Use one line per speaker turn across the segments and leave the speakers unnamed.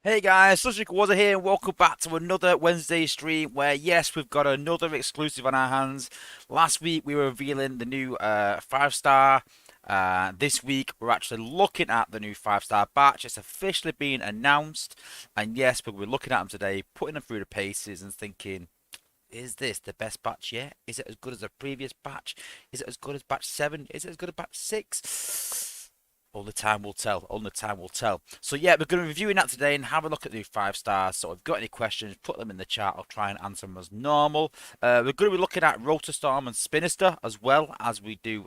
Hey guys, Sunstreaker Wozza here, and welcome back to another Wednesday stream where, yes, we've got another exclusive on our hands. Last week we were revealing the new 5-star. This week we're actually looking at the new 5-star batch. It's officially been announced, and yes, we're looking at them today, putting them through the paces and thinking, is this the best batch yet? Is it as good as the previous batch? Is it as good as batch 7? Is it as good as batch 6? Only time will tell. Only time will tell. So yeah, we're going to be reviewing that today and have a look at the 5 stars. So if you've got any questions, put them in the chat. I'll try and answer them as normal. We're going to be looking at Rotorstorm and Spinister as well as we do,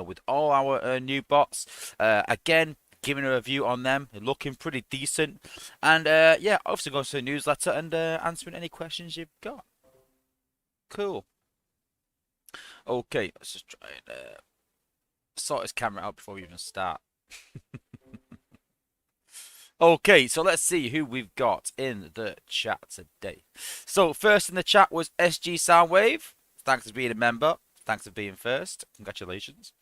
with all our new bots. Again, giving a review on them. They're looking pretty decent. And yeah, obviously going to the newsletter and answering any questions you've got. Cool. Okay, let's just try and sort his camera out before we even start. Okay, so let's see who we've got in the chat today. So first in the chat was SG Soundwave. Thanks for being a member. Thanks for being first. Congratulations.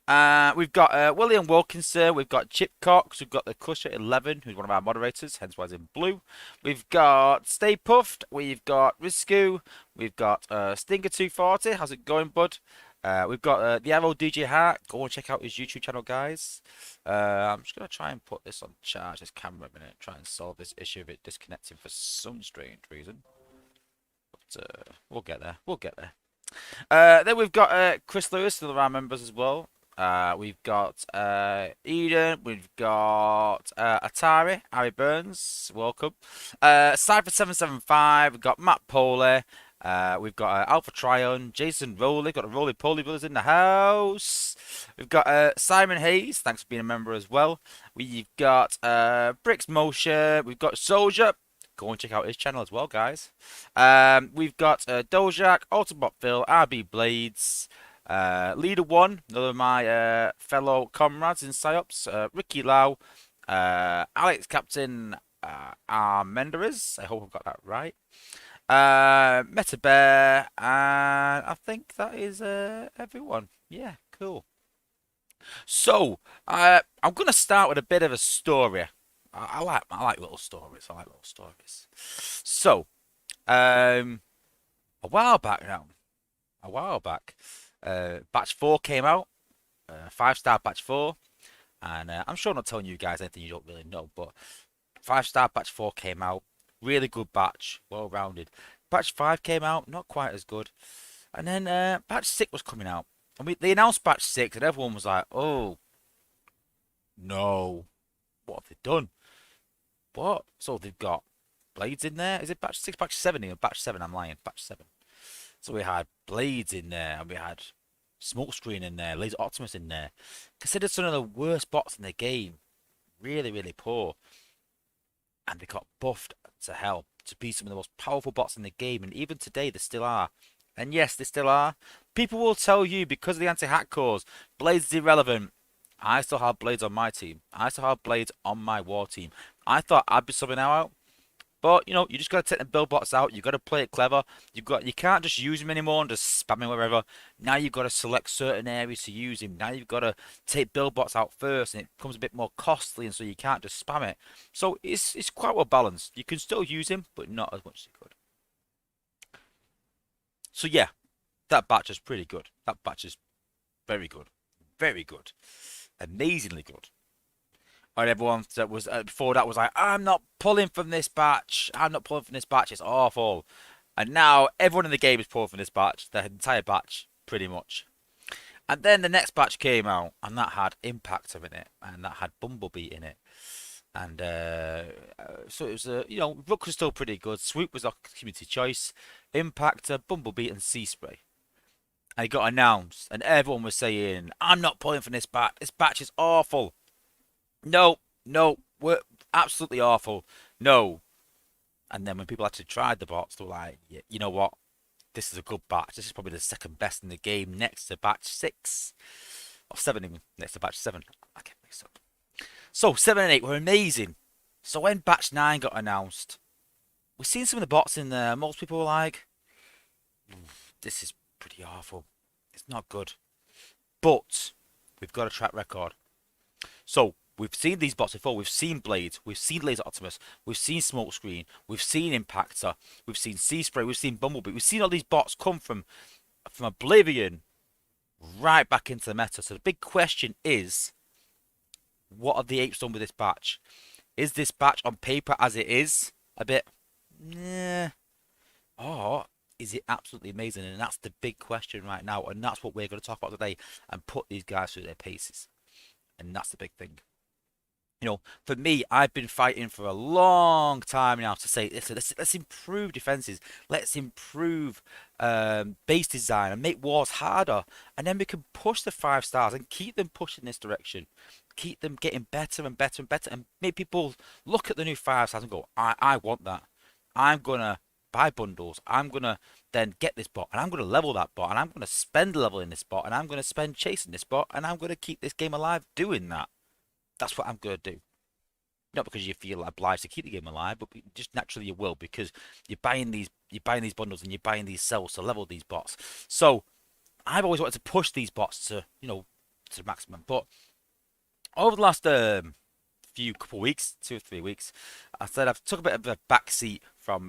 We've got William Wilkinson. We've got Chip Cox. We've got the Crusher 11, who's one of our moderators, hence why he's in blue. We've got Stay Puffed. We've got Risku. We've got Stinger 240. How's it going, bud? We've got the Arrow DJ Hat. Go and check out his YouTube channel, guys. I'm just going to try and put this on charge, this camera a minute. Try and solve this issue of it disconnecting for some strange reason. But we'll get there. We'll get there. Then we've got Chris Lewis, still our members as well. We've got Eden. We've got Atari, Harry Burns, welcome. Cypher775. We've got Matt Poley. We've got Alpha Tryon, Jason Rowley. Got the Rowley Poley brothers in the house. We've got Simon Hayes. Thanks for being a member as well. We've got Bricks Motion. We've got Soldier. Go and check out his channel as well, guys. We've got Dojak, Autobot Phil, RB Blades, Leader One, another of my fellow comrades in PsyOps, Ricky Lau, Alex Captain Armendariz. I hope I've got that right. Meta Bear, and I think that is everyone. Yeah, cool. So, I'm gonna start with a bit of a story. I like little stories. I like little stories. So, um, a while back now, batch 4 came out, 5-star batch 4, and I'm sure I'm not telling you guys anything you don't really know, but 5-star batch 4 came out, really good batch, well rounded. Batch 5 came out, not quite as good, and then batch 6 was coming out, and they announced batch 6, and everyone was like, "Oh no, what have they done? What?" So they've got blades in there. Is it batch 6, batch 7? Or batch 7? I'm lying. Batch 7. So we had blades in there, and we had smokescreen in there, laser Optimus in there. Considered some of the worst bots in the game. Really, really poor. And they got buffed to hell to be some of the most powerful bots in the game. And even today, they still are. And yes, they still are. People will tell you because of the anti-hack cause, blades is irrelevant. I still have blades on my team. I still have blades on my war team. I thought I'd be subbing out. But you just gotta take the build bots out. You gotta play it clever. You can't just use him anymore and just spam him wherever. Now you've got to select certain areas to use him. Now you've got to take build bots out first, and it becomes a bit more costly, and so you can't just spam it. So it's quite well balanced. You can still use him, but not as much as you could. So yeah, that batch is pretty good. That batch is very good, very good, amazingly good. And everyone that was before that was like, "I'm not pulling from this batch. I'm not pulling from this batch. It's awful." And now everyone in the game is pulling from this batch, the entire batch, pretty much. And then the next batch came out, and that had Impactor in it, and that had Bumblebee in it. And so it was, Rook was still pretty good. Swoop was our community choice. Impactor, Bumblebee, and Sea Spray. And it got announced, and everyone was saying, "I'm not pulling from this batch. This batch is awful. No, no, we're absolutely awful. No." And then when people actually tried the bots, they were like, yeah, you know what? This is a good batch. This is probably the second best in the game next to batch 6. Or 7 even. Next to batch 7. I get mixed up. So 7 and 8 were amazing. So when batch 9 got announced, we've seen some of the bots in there. Most people were like, this is pretty awful. It's not good. But we've got a track record. So We've seen these bots before. We've seen Blades. We've seen Laser Optimus. We've seen Smokescreen. We've seen Impactor. We've seen Sea Spray. We've seen Bumblebee. We've seen all these bots come from Oblivion right back into the meta. So the big question is, what have the apes done with this batch? Is this batch on paper as it is a bit, nah, or is it absolutely amazing? And that's the big question right now, and that's what we're going to talk about today and put these guys through their paces. And that's the big thing. You know, for me, I've been fighting for a long time now to say, listen, let's improve defenses, let's improve base design and make wars harder, and then we can push the 5 stars and keep them pushing this direction, keep them getting better and better and better, and make people look at the new 5 stars and go, I want that. I'm gonna buy bundles. I'm gonna then get this bot, and I'm gonna level that bot, and I'm gonna spend leveling this bot, and I'm gonna spend chasing this bot, and I'm gonna keep this game alive doing that. That's what I'm going to do. Not because you feel obliged to keep the game alive, but just naturally you will, because you're buying these bundles and you're buying these cells to level these bots. So I've always wanted to push these bots to, you know, to the maximum. But over the last couple weeks, 2 or 3 weeks, I said I've took a bit of a backseat from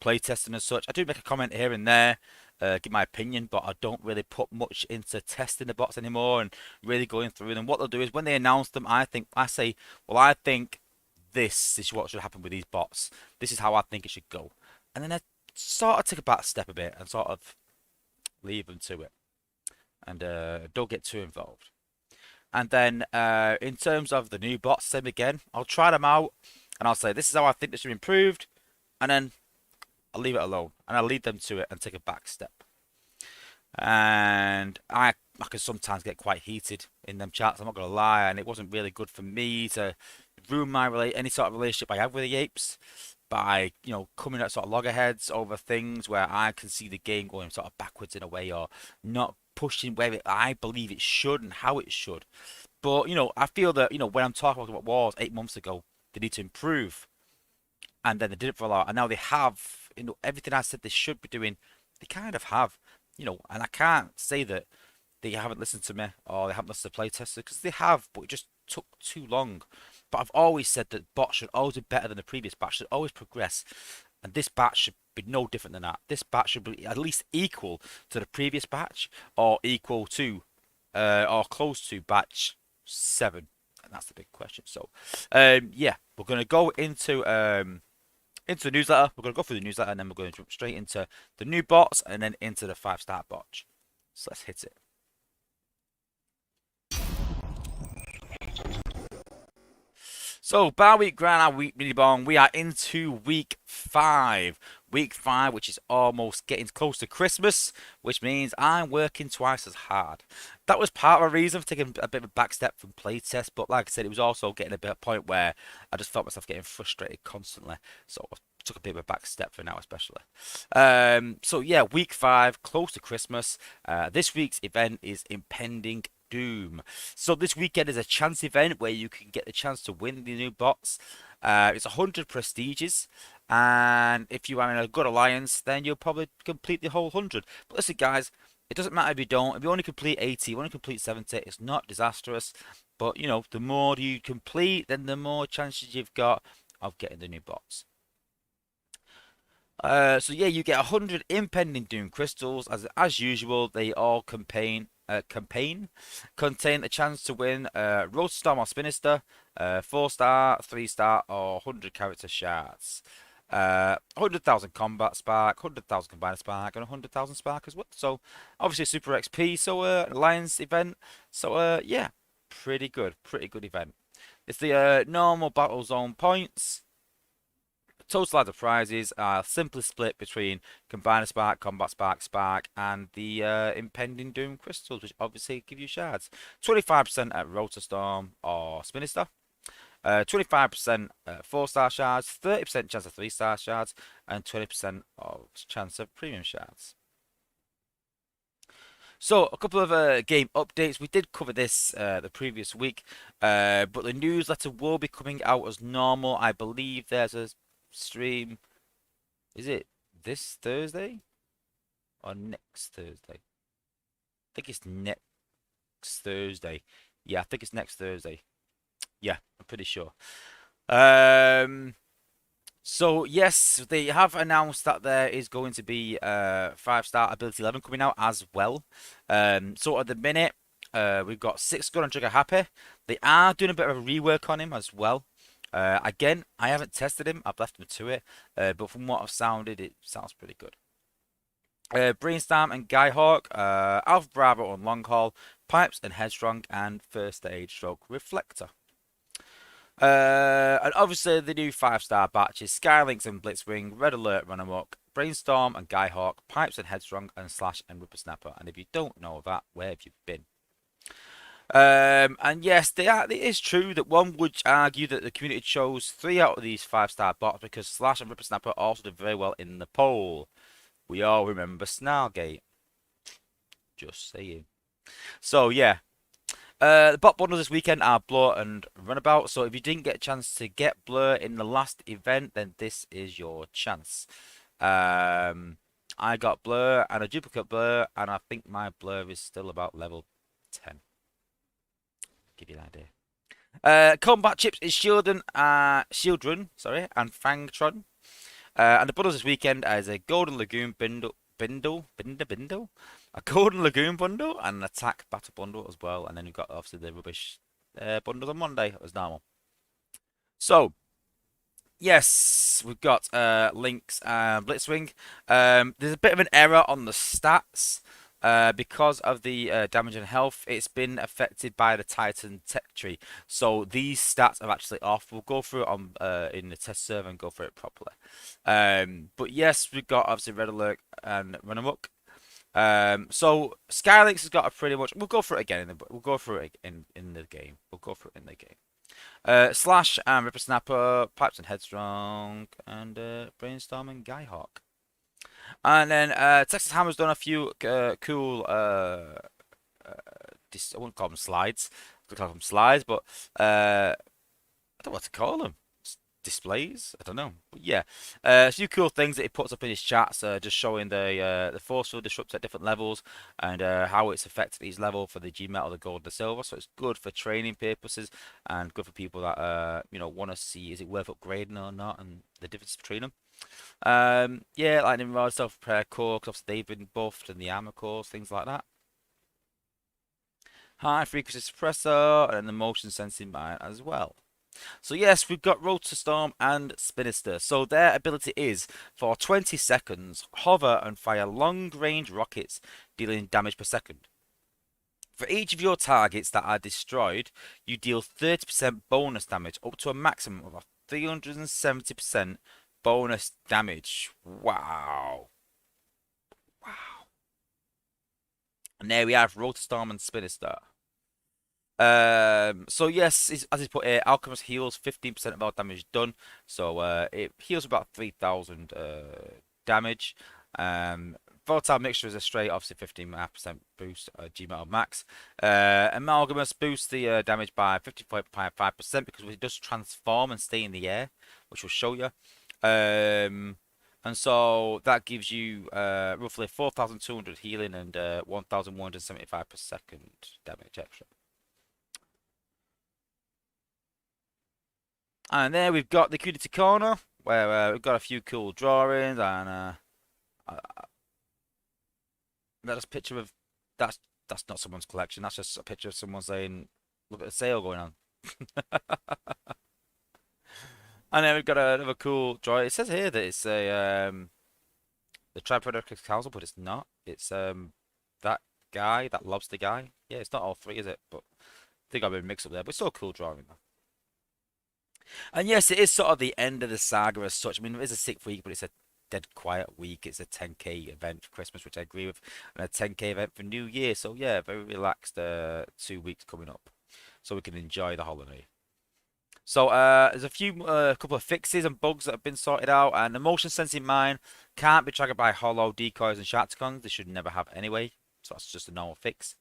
playtesting and such. I do make a comment here and there, give my opinion, but I don't really put much into testing the bots anymore and really going through them. What they'll do is when they announce them, I say, well, I think this is what should happen with these bots. This is how I think it should go. And then I sort of take a back step a bit and sort of leave them to it. And don't get too involved. And then in terms of the new bots, same again. I'll try them out and I'll say, this is how I think this should be improved. And then I'll leave it alone, and I'll lead them to it and take a back step. And I can sometimes get quite heated in them chats, I'm not going to lie, and it wasn't really good for me to ruin any sort of relationship I have with the apes by, you know, coming at sort of loggerheads over things where I can see the game going sort of backwards in a way, or not pushing where I believe it should and how it should. But, you know, I feel that, you know, when I'm talking about wars 8 months ago, they need to improve. And then they did it for a lot, and now they have, you know, everything I said they should be doing, they kind of have, you know, and I can't say that they haven't listened to me or they haven't listened to playtesters, because they have, but it just took too long. But I've always said that bots should always be better than the previous batch, should always progress, and this batch should be no different than that. This batch should be at least equal to the previous batch, or equal to, or close to batch 7, and that's the big question. So, yeah, we're gonna go into the newsletter. We're going to go through the newsletter, and then we're going to jump straight into the new bots and then into the 5-star bot. So let's hit it. So, bar week grind, our week mini bong, we are into week 5. Week 5, which is almost getting close to Christmas, which means I'm working twice as hard. That was part of a reason for taking a bit of a back step from playtest, but like I said, it was also getting a bit of a point where I just felt myself getting frustrated constantly. So I took a bit of a back step for now, especially. So yeah, week 5, close to Christmas. This week's event is Impending Doom. So this weekend is a chance event where you can get the chance to win the new bots. It's 100 prestiges, and if you are in a good alliance, then you'll probably complete the whole 100. But listen, guys, it doesn't matter if you don't. If you only complete 80, you only complete 70, it's not disastrous. But, you know, the more you complete, then the more chances you've got of getting the new bots. So yeah, you get 100 Impending Doom crystals. As usual, they all contain a chance to win Rotorm or Spinister, 4-star, 3-star, or 100 character shards. 100,000 combat spark, 100,000 combiner spark, and 100,000 spark as well. So obviously super XP. So alliance event. So yeah, pretty good event. It's the normal battle zone points. Total ladder prizes are simply split between Combiner Spark, Combat Spark, Spark, and the Impending Doom crystals, which obviously give you shards. 25% at Rotorstorm or Spinister. 25% 4-star shards, 30% chance of 3-star shards, and 20% of chance of premium shards. So, a couple of game updates. We did cover this the previous week, but the newsletter will be coming out as normal. I believe there's a stream. Is it this Thursday or next Thursday? I think it's next Thursday. Yeah, I think it's next Thursday. Yeah, I'm pretty sure. Um, so yes, they have announced that there is going to be 5-star ability 11 coming out as well. So at the minute, we've got 6 gun and trigger happy. They are doing a bit of a rework on him as well. Again, I haven't tested him. I've left him to it, but from what I've sounded, it sounds pretty good. Brainstorm and Guy-Hawk, Alpha Bravo on long haul, Pipes and Headstrong, and First Aid Stroke Reflector. And obviously the new 5-star batches, Skylinks and Blitzwing, Red Alert, Run Amok, Brainstorm and Guy-Hawk, Pipes and Headstrong, and Slash and Whippersnapper. And if you don't know that, where have you been? And yes, it is true that one would argue that the community chose 3 out of these 5-star bots because Slash and Whippersnapper also did very well in the poll. We all remember Snargate. Just saying. So yeah, the bot bundles this weekend are Blur and Runabout. So if you didn't get a chance to get Blur in the last event, then this is your chance. I got Blur and a duplicate Blur, and I think my Blur is still about level 10. Give you an idea. Combat chips is Shieldrun, and Fangtron. And the bundles this weekend is a Golden Lagoon bundle, a Golden Lagoon bundle, and an Attack Battle bundle as well. And then you've got obviously the rubbish bundles on Monday as normal. So, yes, we've got Lynx and Blitzwing. There's a bit of an error on the stats. Because of the damage and health, it's been affected by the Titan tech tree. So these stats are actually off. We'll go through it on in the test server and go through it properly. But yes, we've got obviously Red Alert and Run Amok. So Skylinks has got a pretty much. We'll go through it again. We'll go through it in the game. We'll go through it in the game. Slash and Rippersnapper, Pipes and Headstrong, and Brainstorm and Guy-Hawk. And then Texas Hammer's done a few cool, I wouldn't call them slides. I call them slides, but I don't know what to call them. Displays? I don't know. But yeah, a few cool things that he puts up in his chats, just showing the force field disrupts at different levels and how it's affected each level for the G metal, the gold, the silver. So it's good for training purposes and good for people that want to see is it worth upgrading or not and the difference between them. Yeah, lightning rod, self-repair core, because they've been buffed, and the armor cores, things like that. High frequency suppressor, and then the motion sensing mine as well. So yes, we've got Rotorm and Spinister. So their ability is, for 20 seconds, hover and fire long-range rockets, dealing damage per second. For each of your targets that are destroyed, you deal 30% bonus damage, up to a maximum of 370% bonus damage. Wow. Wow. And there we have Rotorstorm and Spinister. So yes, as he's put here, Alchemist heals 15% of all damage done. So it heals about 3,000 damage. Volatile Mixture is a straight, obviously 15.5% boost, G Metal Max. Amalgamous boosts the damage by 50.5% because it does transform and stay in the air, which will show you. And so that gives you roughly 4,200 healing and 1,175 per second damage extra. And there we've got the community corner where we've got a few cool drawings and that's a picture of that's not someone's collection. That's just a picture of someone saying, "Look at the sale going on." And then we've got another cool drawing. It says here that it's a the Tripodocus Council, but it's not. It's that guy, that lobster guy. Yeah, it's not all three, is it? But I think I've been mixed up there. But it's still a cool drawing though. And yes, it is sort of the end of the saga as such. I mean, it is a 6th week, but it's a dead quiet week. It's a 10k event for Christmas, which I agree with, and a 10k event for New Year. So yeah, very relaxed 2 weeks coming up, so we can enjoy the holiday. So there's a few couple of fixes and bugs that have been sorted out, and the motion sensing mine can't be triggered by hollow decoys and sharticons. They should never have anyway, so that's just a normal fix.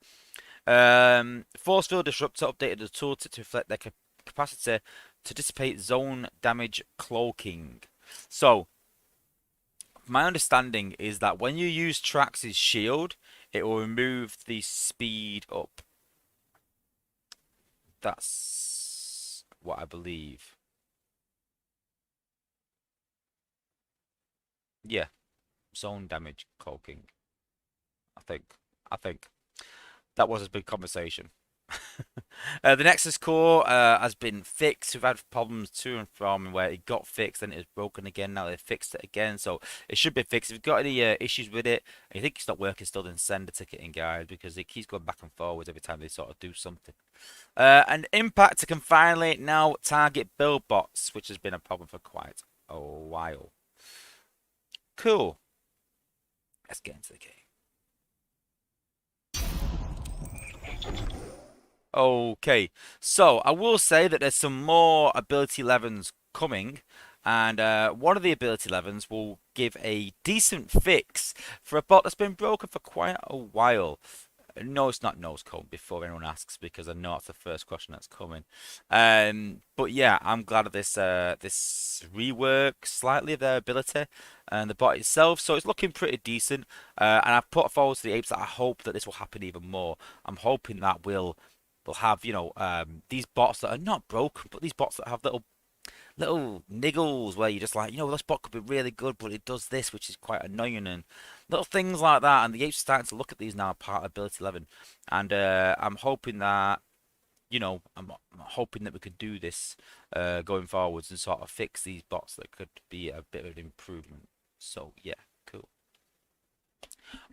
Force field disruptor updated the tooltip to reflect their capacity to dissipate zone damage cloaking. So my understanding is that when you use Trax's shield, it will remove the speed up. That's what I believe. Yeah, zone damage cloaking. I think. I think that was a big conversation. The Nexus core has been fixed. We've had problems to and from where it got fixed and it was broken again. Now they fixed it again, so it should be fixed. If you've got any issues with it and you think it's not working still, then send a ticket in, guys, because it keeps going back and forwards every time they sort of do something. And Impact can finally now target build bots, which has been a problem for quite a while. Cool. Let's get into the game. Okay, so I will say that there's some more ability 11s coming, and one of the ability 11s will give a decent fix for a bot that's been broken for quite a while. No, it's not nose cone before anyone asks, because I know it's the first question that's coming. But yeah, I'm glad of this this rework slightly of their ability and the bot itself. So it's looking pretty decent. And I've put forward to the apes that I hope that this will happen even more. I'm hoping that we'll have, you know, these bots that are not broken, but these bots that have little niggles where you're just like, you know, this bot could be really good, but it does this, which is quite annoying, and little things like that. And the apes are starting to look at these now, part of ability 11, and I'm hoping that, you know, I'm hoping that we could do this going forwards and sort of fix these bots that could be a bit of an improvement. So yeah, cool.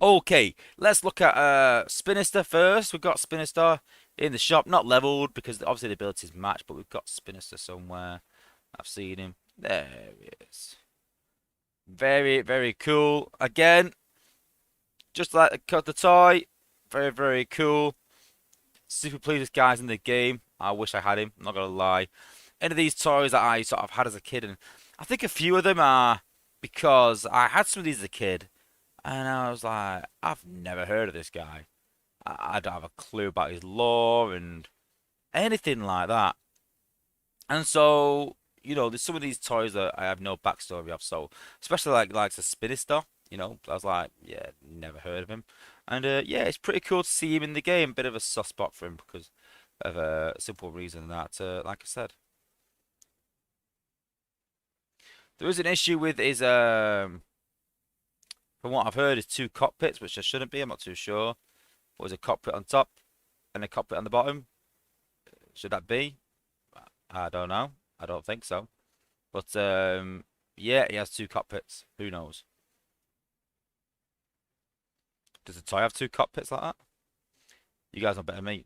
Okay, let's look at Spinister first. We've got Spinister in the shop, not leveled because obviously the abilities match, but we've got Spinister somewhere. I've seen him. There he is. Very, very cool. Again, just like the toy. Very, very cool. Super pleased guys in the game. I wish I had him. I'm not gonna lie. Any of these toys that I sort of had as a kid, and I think a few of them are because I had some of these as a kid, and I was like, I've never heard of this guy. I don't have a clue about his lore and anything like that. And so, you know, there's some of these toys that I have no backstory of. So, especially like the Spinister, you know, I was like, yeah, never heard of him. And yeah, it's pretty cool to see him in the game. Bit of a soft spot for him because of a simple reason that, like I said, there is an issue with his, from what I've heard, is two cockpits, which there shouldn't be. I'm not too sure. What was a cockpit on top and a cockpit on the bottom? Should that be? I don't know. I don't think so. But yeah, he has two cockpits. Who knows? Does the toy have two cockpits like that? You guys know better than me.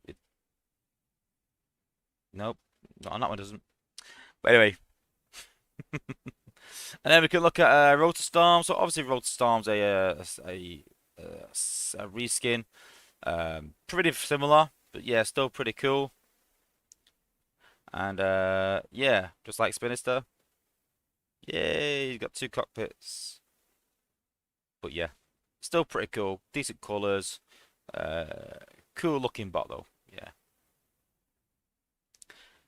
Nope, not on that one doesn't. But anyway, and then we can look at Rotorstorm. So obviously Rotorstorm's a reskin. Pretty similar, but yeah, still pretty cool. And yeah, just like Spinister. Yay, he's got two cockpits. But yeah, still pretty cool. Decent colours. Cool looking bot though. Yeah.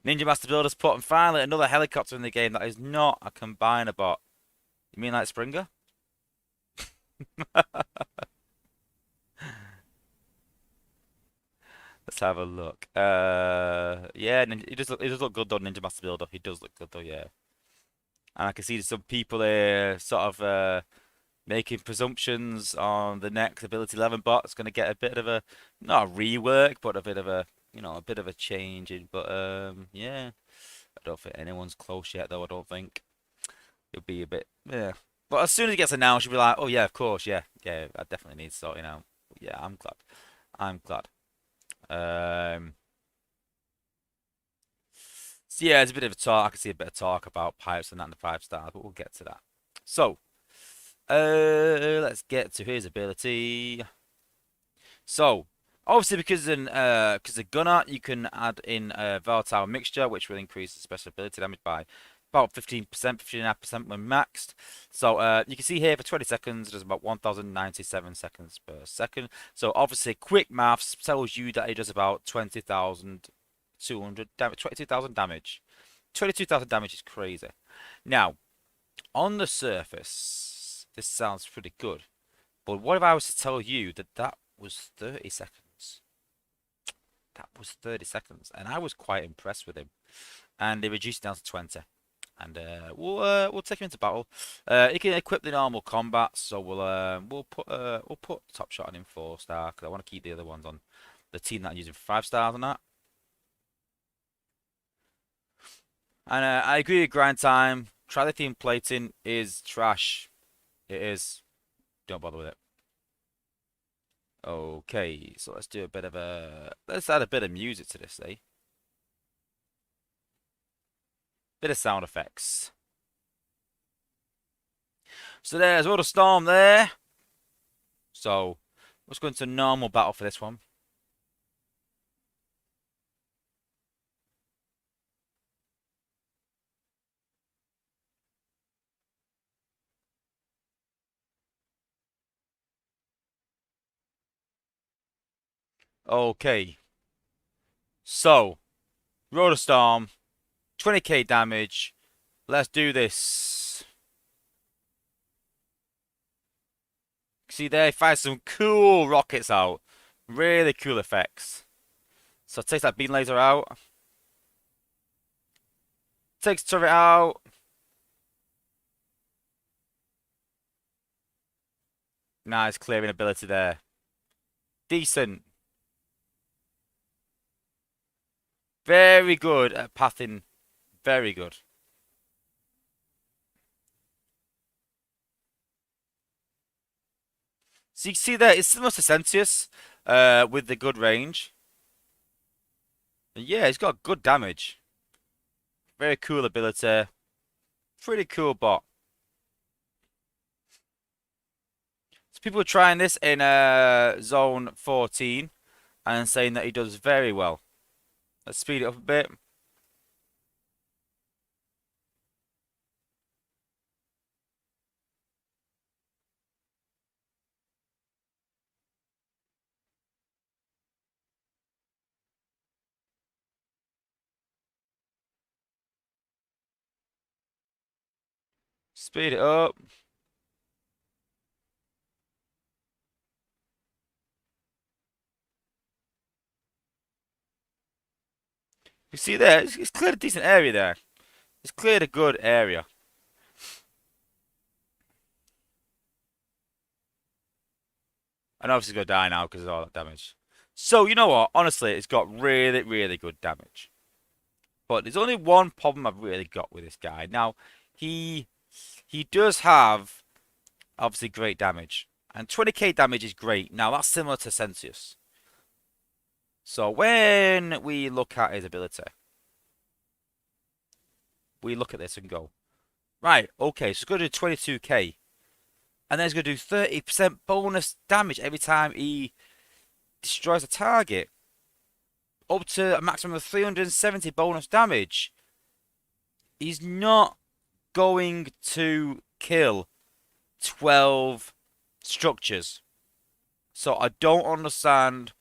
Ninja Master Builder's put, and finally another helicopter in the game that is not a combiner bot. You mean like Springer? Let's have a look. Yeah, he does look good though, Ninja Master Builder. He does look good though, yeah. And I can see some people there sort of making presumptions on the next Ability 11 bot. It's going to get a bit of a, not a rework, but a bit of a, you know, a bit of a change in. But yeah, I don't think anyone's close yet though. I don't think it'll be a bit, yeah. But as soon as it gets announced, you'll be like, oh yeah, of course, yeah, yeah, I definitely need sorting out. Yeah, I'm glad. I'm glad. Um, so yeah, there's a bit of a talk. I can see a bit of talk about pipes and that and the 5 stars, but we'll get to that. So, let's get to his ability. So, obviously, because the gunner, you can add in a volatile mixture, which will increase the special ability damage by about 15%, 15.5% when maxed. So, you can see here for 20 seconds, there's about 1,097 seconds per second. So, obviously, quick maths tells you that it does about 20,200 damage, 22,000 damage. 22,000 damage is crazy. Now, on the surface, this sounds pretty good. But what if I was to tell you that that was 30 seconds? That was 30 seconds, and I was quite impressed with him. And they reduced it down to 20. And we'll take him into battle. He can equip the normal combat, so we'll put Top Shot on him 4-star because I want to keep the other ones on the team that I'm using 5 stars on that. And I agree with grind time. Trilithium plating is trash. It is. Don't bother with it. Okay, so let's do a bit of let's add a bit of music to this, eh? Bit of sound effects. So there's Rotorm there. So let's go into normal battle for this one. Okay. So, Rotorstorm, 20k damage. Let's do this. See there, fires some cool rockets out. Really cool effects. So takes that beam laser out. Takes turret out. Nice clearing ability there. Decent. Very good at pathing. Very good. So you can see there, it's similar to Sentius with the good range. And yeah, it's got good damage. Very cool ability. Pretty cool bot. So people are trying this in Zone 14 and saying that he does very well. Let's speed it up a bit. Speed it up. You see there, it's cleared a decent area there. It's cleared a good area. And obviously it's going to die now because of all that damage. So, you know what? Honestly, it's got really, really good damage. But there's only one problem I've really got with this guy. Now, he does have, obviously, great damage. And 20k damage is great. Now, that's similar to Sentius. So, when we look at his ability, we look at this and go, right, okay, so it's going to do 22k. And then it's going to do 30% bonus damage every time he destroys a target. Up to a maximum of 370 bonus damage. He's not going to kill 12 structures. So I don't understand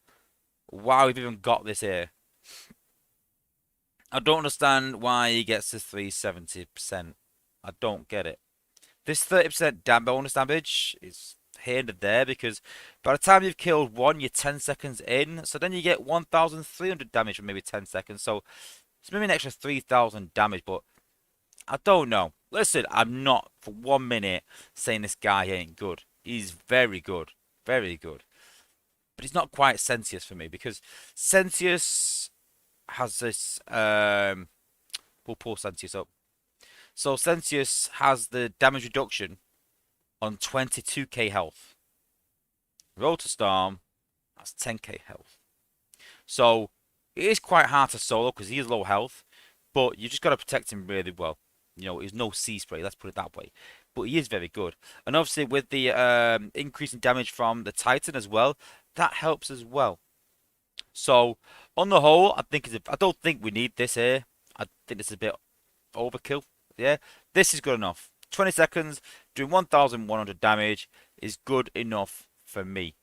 why we've even got this here. I don't understand why he gets to 370%. I don't get it. This 30% bonus damage is here and there because by the time you've killed one, you're 10 seconds in. So then you get 1,300 damage for maybe 10 seconds. So it's maybe an extra 3,000 damage, but I don't know. Listen, I'm not for 1 minute saying this guy ain't good. He's very good. Very good. But he's not quite Sentius for me because Sentius has this we'll pull Sentius up. So Sentius has the damage reduction on 22k health. Rotorstorm has 10k health. So it is quite hard to solo because he is low health, but you just got to protect him really well. You know, he's no sea spray, let's put it that way. But he is very good. And obviously with the increase in damage from the Titan as well, that helps as well. So on the whole, I don't think we need this here. I think this is a bit overkill. Yeah, this is good enough. 20 seconds, doing 1,100 damage is good enough for me.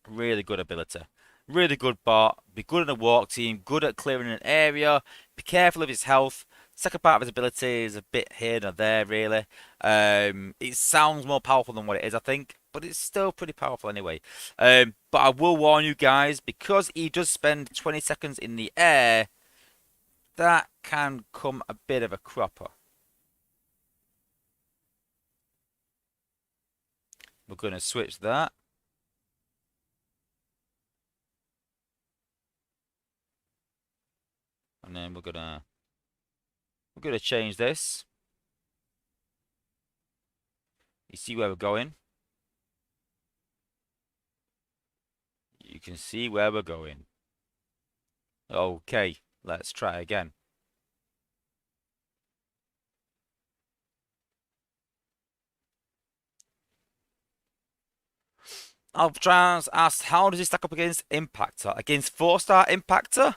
Really good ability. Really good bot. Be good in a walk team. Good at clearing an area. Be careful of his health. Second part of his ability is a bit here and there, really. It sounds more powerful than what it is, I think. but it's still pretty powerful anyway. But I will warn you guys, because he does spend 20 seconds in the air, that can come a bit of a cropper. We're going to switch that. And then we're gonna change this. You see where we're going? You can see where we're going. Okay, let's try again. I'll try and ask, how does he stack up against Impactor? Against 4-star Impactor?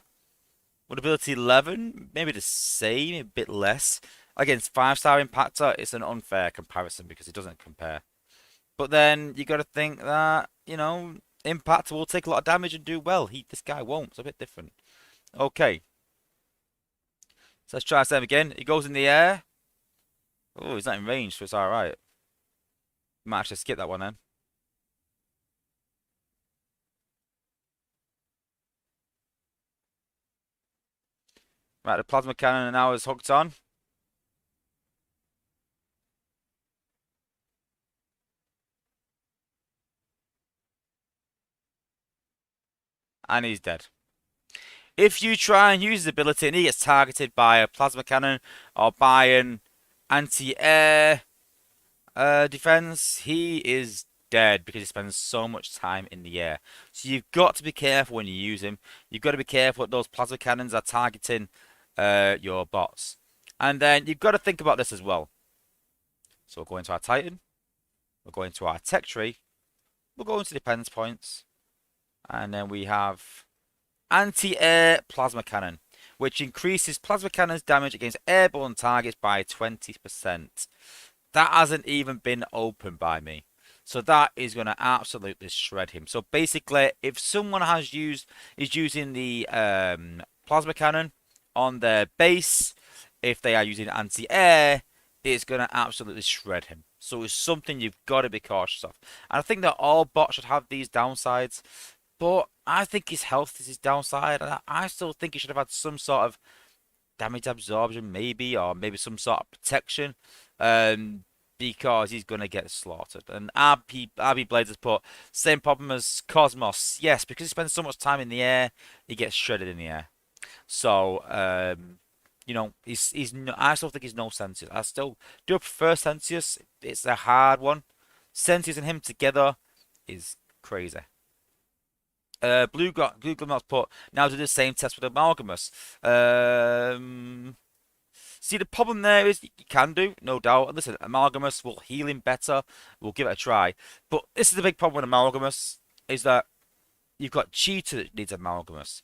With ability 11, maybe the same, a bit less. Against 5-star Impactor, it's an unfair comparison because it doesn't compare. But then you got to think that, you know, Impactor will take a lot of damage and do well. This guy won't. It's a bit different. Okay. So let's try Sam again. He goes in the air. Oh, he's not in range, so it's alright. Might actually skip that one then. Right, the plasma cannon now is hooked on. And he's dead. If you try and use his ability and he gets targeted by a plasma cannon or by an anti-air defense, he is dead because he spends so much time in the air. So you've got to be careful when you use him. You've got to be careful that those plasma cannons are targeting your bots. And then you've got to think about this as well. So we'll go into our Titan. We'll go into our tech tree. We'll go into defense points. And then we have anti-air plasma cannon, which increases plasma cannon's damage against airborne targets by 20%. That hasn't even been opened by me. So that is going to absolutely shred him. So basically, if someone is using the plasma cannon on their base, if they are using anti-air, it's going to absolutely shred him. So it's something you've got to be cautious of. And I think that all bots should have these downsides. But I think his health is his downside. And I still think he should have had some sort of damage absorption, maybe, or maybe some sort of protection. Because he's going to get slaughtered. And RB Blades has put, same problem as Cosmos. Yes, because he spends so much time in the air, he gets shredded in the air. So, you know, I still think he's no Sentius. I still do prefer Sentius. It's a hard one. Sentius and him together is crazy. Google Maps put, now do the same test with Amalgamous. See, the problem there is you can do, no doubt. Listen, Amalgamous will heal him better. We'll give it a try. But this is the big problem with Amalgamous, is that you've got Cheetah that needs Amalgamous.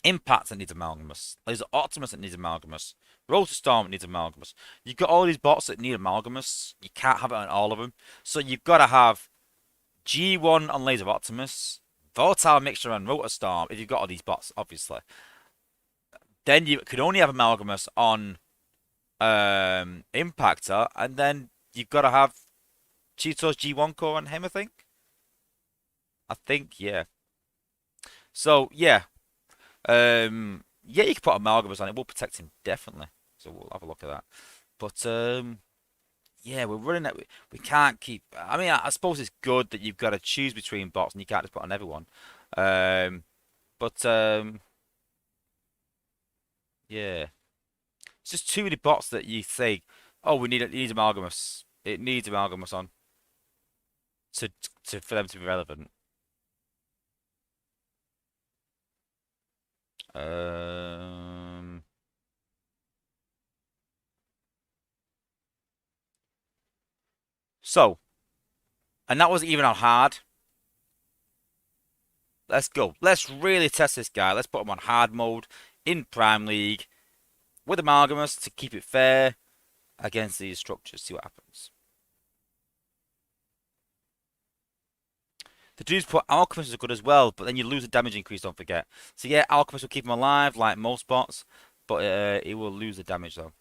Impact that needs Amalgamous. There's Optimus that needs Amalgamous. Rotorstorm needs Amalgamous. You've got all these bots that need Amalgamous. You can't have it on all of them. So you've got to have G1 on Laser Optimus, Volatile Mixture on Rotorstorm, if you've got all these bots, obviously. Then you could only have Amalgamous on Impactor, and then you've got to have Cheeto's G1 core on him, I think. Yeah. So, yeah. Yeah, you can put Amalgamous on it. We'll protect him, definitely. So we'll have a look at that. But, yeah, we're running that. We can't keep. I mean, I suppose it's good that you've got to choose between bots and you can't just put on everyone. But yeah, it's just too many bots that you say, oh, we need it needs Amalgamous. It needs Amalgamous on to for them to be relevant. So, and that wasn't even on hard. Let's go. Let's really test this guy. Let's put him on hard mode in Prime League with Amalgamous to keep it fair against these structures. See what happens. The dudes put Alchemist is good as well, but then you lose the damage increase, don't forget. So yeah, Alchemist will keep him alive like most bots, but he will lose the damage though.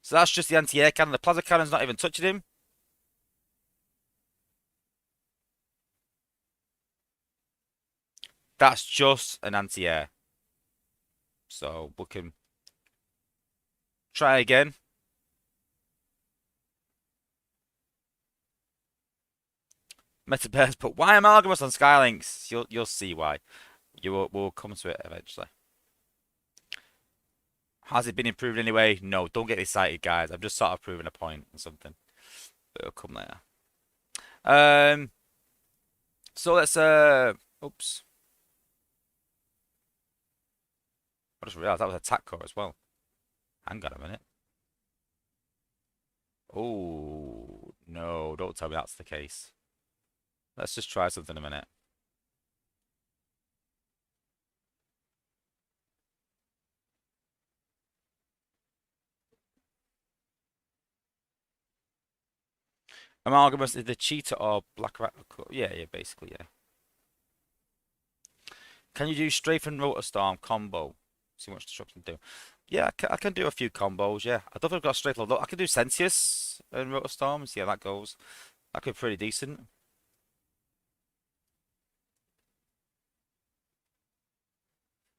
So that's just the anti-air cannon. The plasma cannon's not even touching him. That's just an anti-air. So we can try again. Meta Bears, but why Amalgamous on Skylinks? You'll see why. We'll come to it eventually. Has it been improved anyway? No, don't get excited, guys. I'm just sort of proving a point or something. But it'll come later. So let's oops. I just realised that was attack core as well. Hang on a minute. Oh no, don't tell me that's the case. Let's just try something a minute. Amalgamous is the cheetah or black rat. Yeah, basically, yeah. Can you do strafe and Rotorstorm combo? See what destruction do. Yeah, I can do a few combos, yeah. I don't think I've got a strafe level. I can do Sentius and Rotorstorm and see how that goes. That could be pretty decent.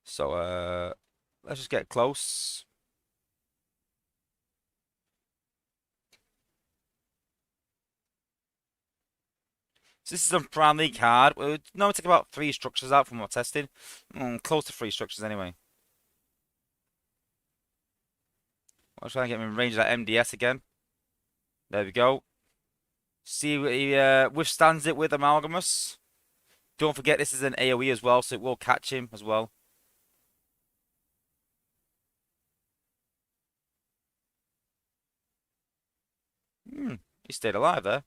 So, let's just get close. So this is a Prime League card. We would normally take about 3 structures out from our testing. Close to 3 structures anyway. I'll try and get him in range of that MDS again. There we go. See what he withstands it with Amalgamous. Don't forget this is an AoE as well, so it will catch him as well. He stayed alive there.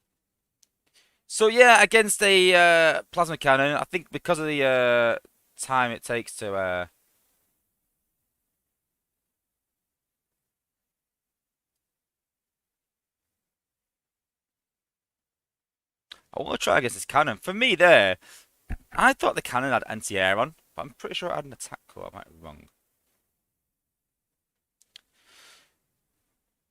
So yeah, against a plasma cannon, I think because of the time it takes to I want to try against this cannon. For me there, I thought the cannon had anti-air on, but I'm pretty sure it had an attack core. I might be wrong.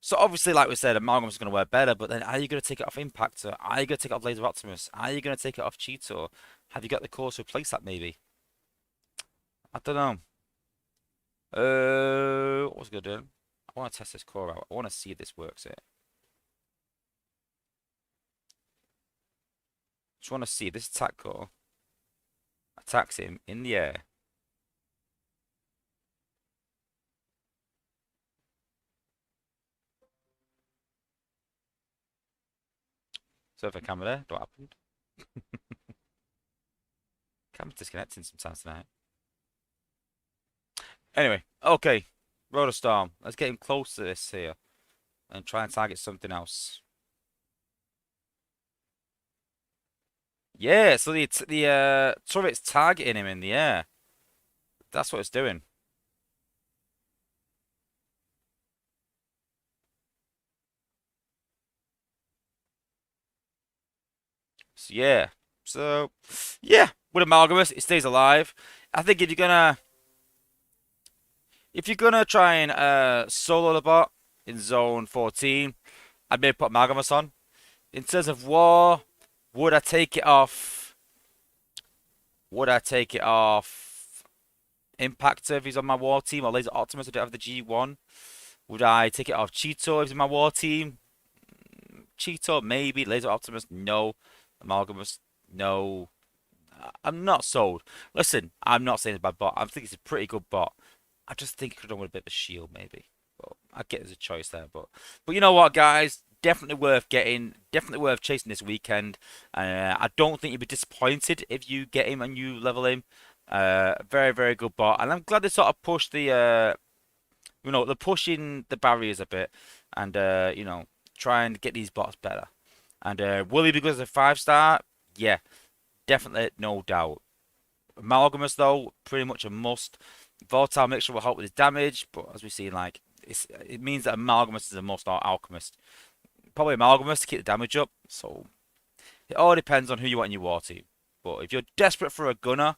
So obviously, like we said, Amalgam's going to work better, but then are you going to take it off Impactor? Are you going to take it off Laser Optimus? Are you going to take it off Cheetor? Have you got the core to replace that maybe? I don't know. What's it going to do? I want to test this core out. I want to see if this works here. Just want to see this attack core attacks him in the air. So if I camera there, what happened? Camera's disconnecting sometimes tonight. Anyway, okay. Rotorstorm. Let's get him close to this here. And try and target something else. Yeah, so the turret's targeting him in the air. That's what it's doing. So yeah. So yeah, with Amalgamous, it stays alive. I think if you're gonna try and solo the bot in zone 14, I'd maybe put Amalgamous on. In terms of war, would I take it off? Would I take it off Impactor if he's on my war team, or Laser Optimus if I don't have the G1? Would I take it off Cheetor if he's in my war team? Cheetor, maybe. Laser Optimus, no. Amalgamous, no. I'm not sold. Listen, I'm not saying it's a bad bot. I think it's a pretty good bot. I just think it could have done with a bit of a shield, maybe. But I get there's a choice there. But you know what, guys? Definitely worth getting. Definitely worth chasing this weekend. I don't think you'd be disappointed if you get him and you level him. Very, very good bot. And I'm glad they sort of pushed the, they're pushing the barriers a bit. And, try and get these bots better. And will he be good as a 5-star? Yeah, definitely, no doubt. Amalgamous, though, pretty much a must. Volatile mixture will help with his damage, but as we see, like, it means that Amalgamous is a must, or Alchemist. Probably Amalgamous to keep the damage up, so it all depends on who you want in your war team. But if you're desperate for a gunner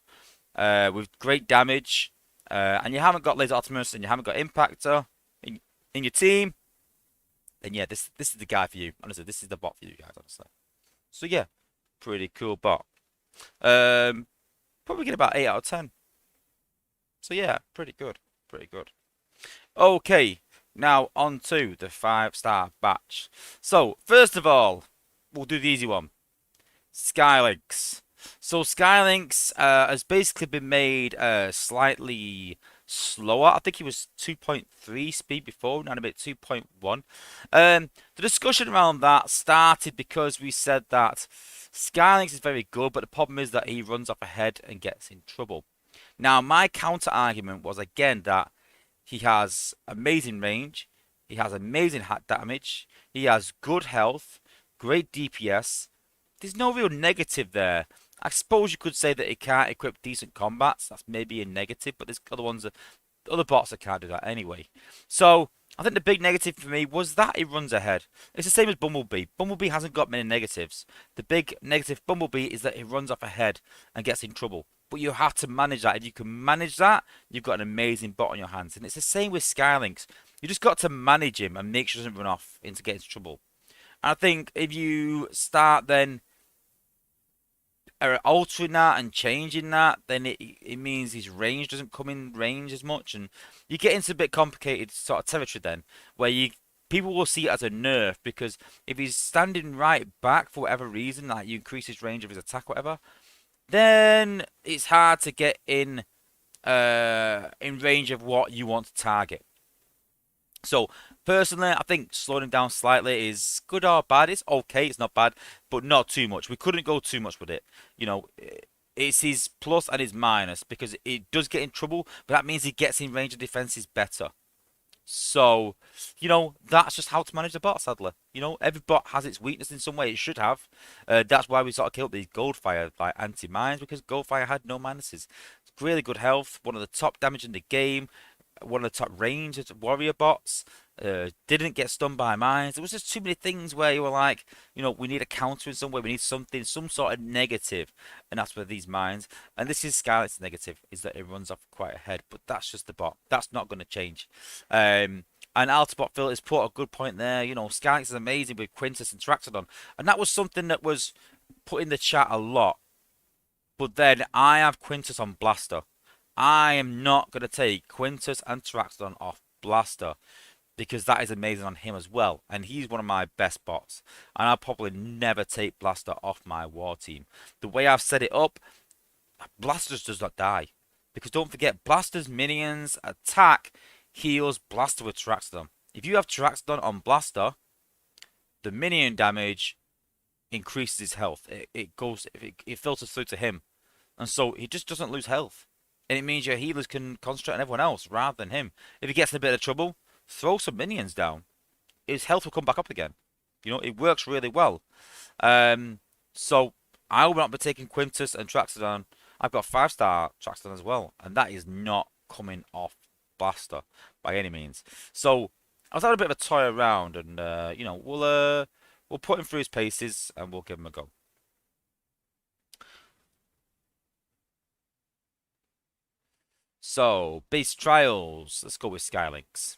with great damage, and you haven't got Laser Optimus and you haven't got Impactor in your team, then yeah, this is the guy for you. Honestly, this is the bot for you guys, honestly. So yeah, pretty cool bot. Um, Probably get about 8 out of 10. So yeah, pretty good. Pretty good. Okay, now on to the 5-star batch. So, first of all, we'll do the easy one. Skylinks. So Skylinks has basically been made slightly slower. I think it was 2.3 speed before, now a bit 2.1. The discussion around that started because we said that Skylinks is very good, but the problem is that he runs off ahead and gets in trouble. Now, my counter argument was again that he has amazing range, he has amazing hat damage, he has good health, great DPS. There's no real negative there. I suppose you could say that he can't equip decent combats. That's maybe a negative, but there's other bots that can't do that anyway. So I think the big negative for me was that he runs ahead. It's the same as Bumblebee. Bumblebee hasn't got many negatives. The big negative Bumblebee is that he runs off ahead and gets in trouble. But you have to manage that. If you can manage that, you've got an amazing bot on your hands. And it's the same with Skylinks. You just got to manage him and make sure he doesn't run off into getting into trouble. And I think if you start then altering that and changing that, then it means his range doesn't come in range as much, and you get into a bit complicated sort of territory then, where people will see it as a nerf because if he's standing right back for whatever reason, like you increase his range of his attack, whatever, then it's hard to get in range of what you want to target. So personally, I think slowing him down slightly is good or bad. It's okay, it's not bad, but not too much. We couldn't go too much with it. You know, it's his plus and his minus because it does get in trouble, but that means he gets in range of defenses better. So, that's just how to manage the bot, sadly. Every bot has its weakness in some way. It should have. That's why we sort of killed these Goldfire like anti-mines because Goldfire had no minuses. Really good health, one of the top damage in the game, one of the top ranged warrior bots. Didn't get stunned by mines. There was just too many things where you were like, we need a counter in some way. We need something, some sort of negative, and that's where these mines. And this is Skylight's negative, is that it runs off quite ahead. But that's just the bot. That's not going to change. And Altobot Phil has put a good point there. Skylight's is amazing with Quintus and Traxodon, and that was something that was put in the chat a lot. But then I have Quintus on Blaster. I am not going to take Quintus and Traxodon off Blaster because that is amazing on him as well. And he's one of my best bots. And I'll probably never take Blaster off my war team. The way I've set it up, Blaster just does not die. Because don't forget, Blaster's minions attack, heals Blaster with Traxodon. If you have Traxodon on Blaster, the minion damage increases his health. It filters through to him. And so he just doesn't lose health. And it means your healers can concentrate on everyone else rather than him. If he gets in a bit of trouble, throw some minions down. His health will come back up again. It works really well. So I will not be taking Quintus and Traxodon. I've got 5-star Traxodon as well. And that is not coming off Blaster by any means. So I was having a bit of a toy around and, we'll put him through his paces and we'll give him a go. So, base trials. Let's go with Skylinks.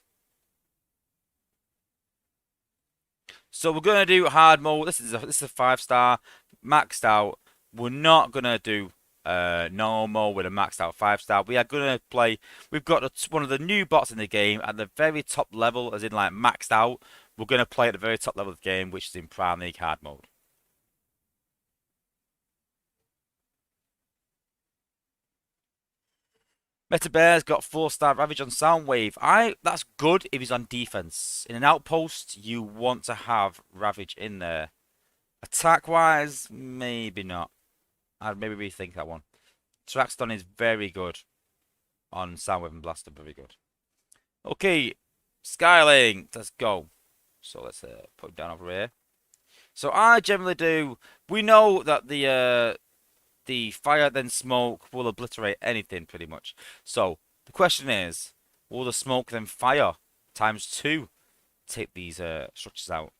So we're gonna do hard mode. This is a 5-star, maxed out. We're not gonna do normal with a maxed out 5-star. We are gonna play. We've got one of the new bots in the game at the very top level, as in like maxed out. We're gonna play at the very top level of the game, which is in Prime League hard mode. Meta Bear's got 4-star Ravage on Soundwave. That's good if he's on defense. In an outpost, you want to have Ravage in there. Attack-wise, maybe not. I'd maybe rethink that one. Traxton is very good on Soundwave and Blaster, very good. Okay, Skylink, let's go. So let's put him down over here. So I generally do. We know that the fire then smoke will obliterate anything pretty much. So the question is, will the smoke then fire times 2 take these structures out?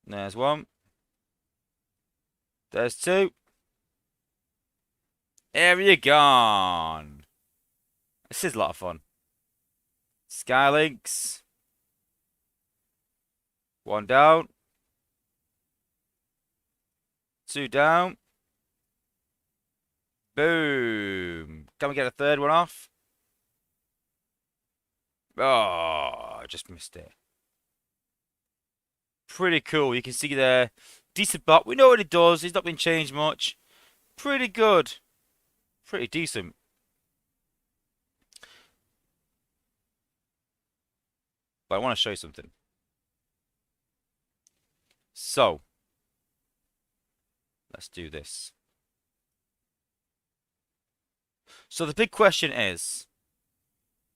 There's one. There's 2. Area gone. This is a lot of fun. Skylinks. One down. Two down. Boom. Can we get a third one off? Oh, I just missed it. Pretty cool. You can see there. Decent bot. We know what it does. It's not been changed much. Pretty good. Pretty decent. But I want to show you something. So, let's do this. So the big question is,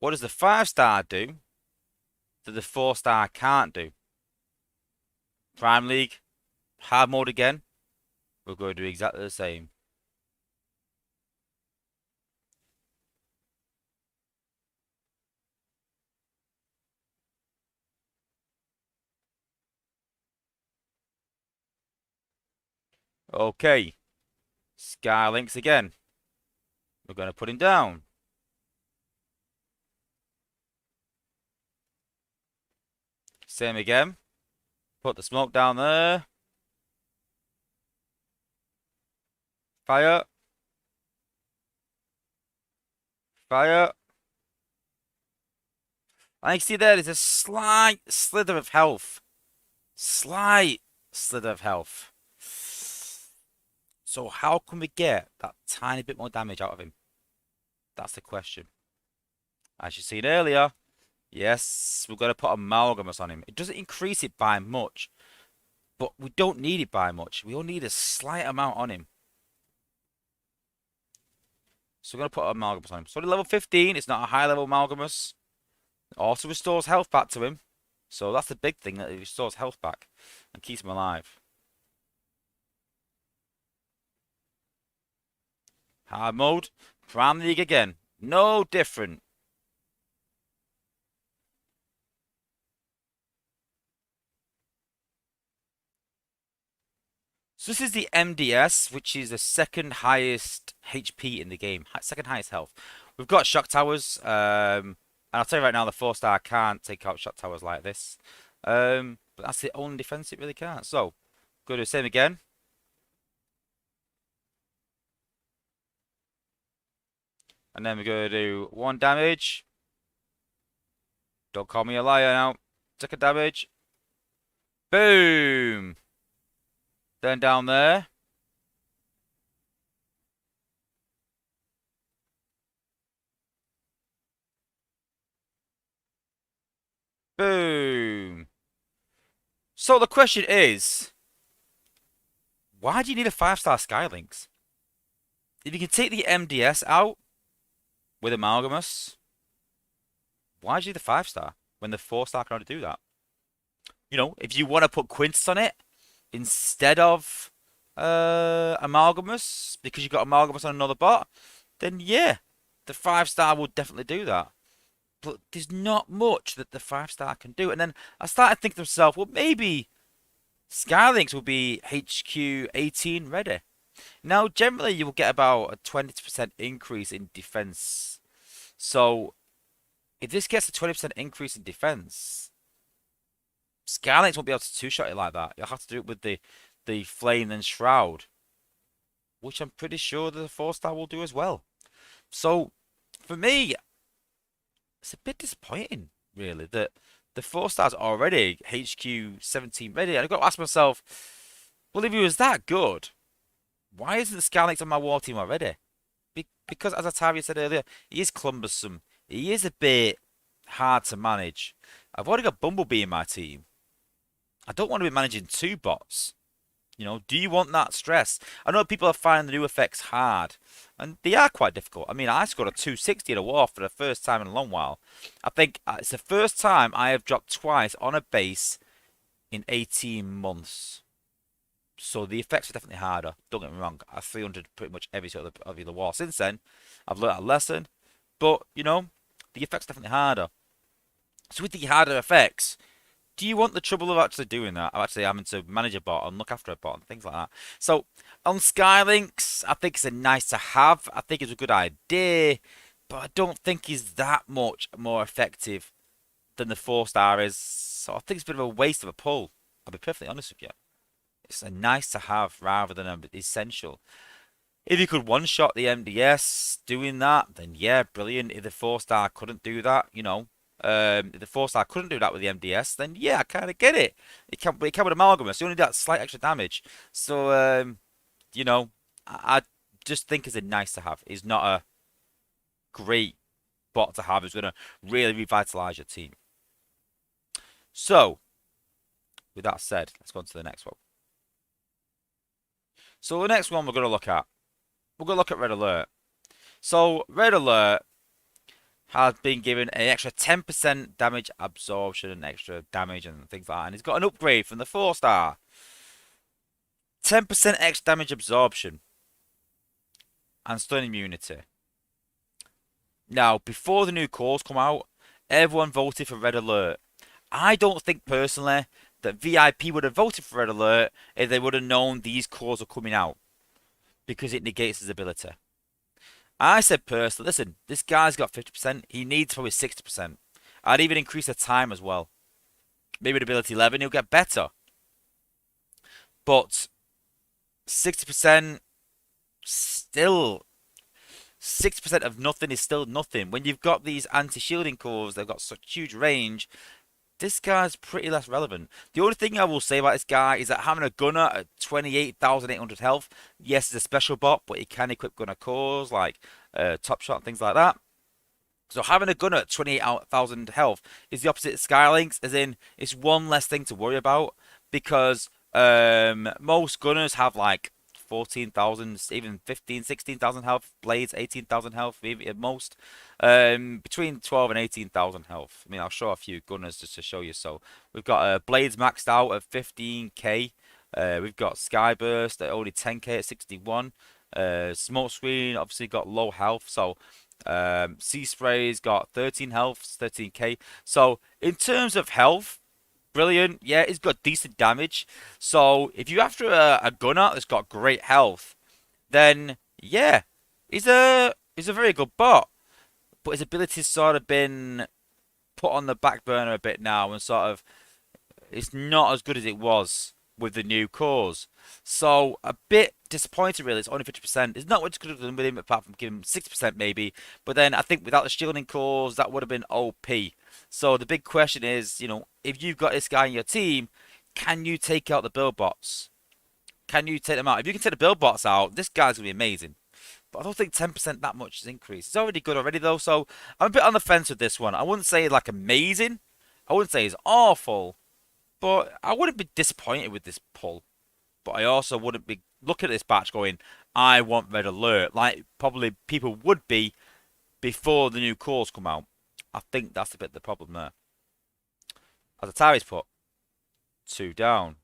what does the 5-star do that the 4-star can't do? Prime League, hard mode again. We're going to do exactly the same. Okay. Skylinks again. We're going to put him down. Same again. Put the smoke down there. Fire. Fire. And you see there's a slight slither of health. Slight slither of health. So how can we get that tiny bit more damage out of him? That's the question. As you seen earlier, yes, we're going to put Amalgamous on him. It doesn't increase it by much, but we don't need it by much. We only need a slight amount on him. So we're going to put Amalgamous on him. So at level 15, it's not a high level Amalgamous. It also restores health back to him. So that's the big thing, that it restores health back and keeps him alive. Hard mode. Prime League again. No different. So this is the MDS, which is the second highest HP in the game. Second highest health. We've got shock towers. And I'll tell you right now, the 4-star can't take out shock towers like this. But that's the only defense it really can't. So, go to the same again. And then we're going to do 1 damage. Don't call me a liar now. Second damage. Boom. Then down there. Boom. So the question is, why do you need a 5-star Skylinks? If you can take the MDS out with Amalgamous, why do you need the 5-star when the 4-star can already do that? You know, if you want to put Quintus on it instead of Amalgamous, because you've got Amalgamous on another bot, then yeah, the 5-star will definitely do that. But there's not much that the 5-star can do. And then I started thinking to myself, well, maybe Skylinks will be HQ 18 ready. Now, generally, you will get about a 20% increase in defense. So, if this gets a 20% increase in defense, Skylinks won't be able to two-shot it like that. You'll have to do it with the Flame and Shroud, which I'm pretty sure the 4-star will do as well. So, for me, it's a bit disappointing, really, that the 4-star's already HQ 17 ready. And I've got to ask myself, well, if he was that good, why isn't the Skylinks on my war team already? Because, as Atavia said earlier, he is cumbersome. He is a bit hard to manage. I've already got Bumblebee in my team. I don't want to be managing 2 bots. You know, do you want that stress? I know people are finding the new effects hard, and they are quite difficult. I mean, I scored a 260 in a war for the first time in a long while. I think it's the first time I have dropped twice on a base in 18 months. So the effects are definitely harder. Don't get me wrong. I've 300 pretty much every sort of the war since then. I've learned a lesson. But, you know, the effects are definitely harder. So with the harder effects, do you want the trouble of actually doing that? Of actually having to manage a bot and look after a bot and things like that. So on Skylinks, I think it's a nice to have. I think it's a good idea. But I don't think he's that much more effective than the 4-star is. So I think it's a bit of a waste of a pull. I'll be perfectly honest with you. It's a nice to have rather than an essential. If you could one-shot the MDS doing that, then yeah, brilliant. If the 4-star couldn't do that, if the 4-star couldn't do that with the MDS, then yeah, I kind of get it. It can with Amalgamous. You only do that slight extra damage. So, I just think it's a nice to have. It's not a great bot to have. It's going to really revitalize your team. So, with that said, let's go on to the next one. So the next one we're going to look at Red Alert. So Red Alert has been given an extra 10% damage absorption and extra damage and things like that. And he's got an upgrade from the 4-star. 10% extra damage absorption and stun immunity. Now, before the new cores come out, everyone voted for Red Alert. I don't think personally that VIP would have voted for Red Alert if they would have known these cores are coming out, because it negates his ability. I said personally, listen, this guy's got 50%. He needs probably 60%. I'd even increase the time as well. Maybe with ability 11, he'll get better. But 60% still, 6% of nothing is still nothing. When you've got these anti-shielding cores, they've got such huge range. This guy's pretty less relevant. The only thing I will say about this guy is that having a gunner at 28,800 health, yes, it's a special bot, but he can equip gunner cores like Top Shot and things like that. So having a gunner at 28,000 health is the opposite of Skylinks, as in it's one less thing to worry about, because most gunners have like 14,000, even 15, 16,000 health. Blades, 18,000 health, maybe at most. Between 12 and 18,000 health. I mean, I'll show a few gunners just to show you. So we've got Blades maxed out at 15k. We've got Skyburst at only 10k at 61. Smoke Screen obviously got low health. So Sea Spray's got 13 health, 13k. So in terms of health, brilliant. Yeah, he's got decent damage. So if you're after a gunner that's got great health, then yeah, he's a very good bot. But his ability's sort of been put on the back burner a bit now, and sort of it's not as good as it was with the new cores. So a bit disappointed really. It's only 50%. There's not much could have done with him apart from giving him 60% maybe. But then I think without the shielding cores, that would have been OP. So the big question is, if you've got this guy in your team, can you take out the build bots? Can you take them out? If you can take the build bots out, this guy's going to be amazing. But I don't think 10% that much is increased. It's already good already though, so I'm a bit on the fence with this one. I wouldn't say like amazing. I wouldn't say it's awful. But I wouldn't be disappointed with this pull. But I also wouldn't be looking at this batch going, I want Red Alert. Like probably people would be before the new cores come out. I think that's a bit the problem there. As Atari's put, 2 down.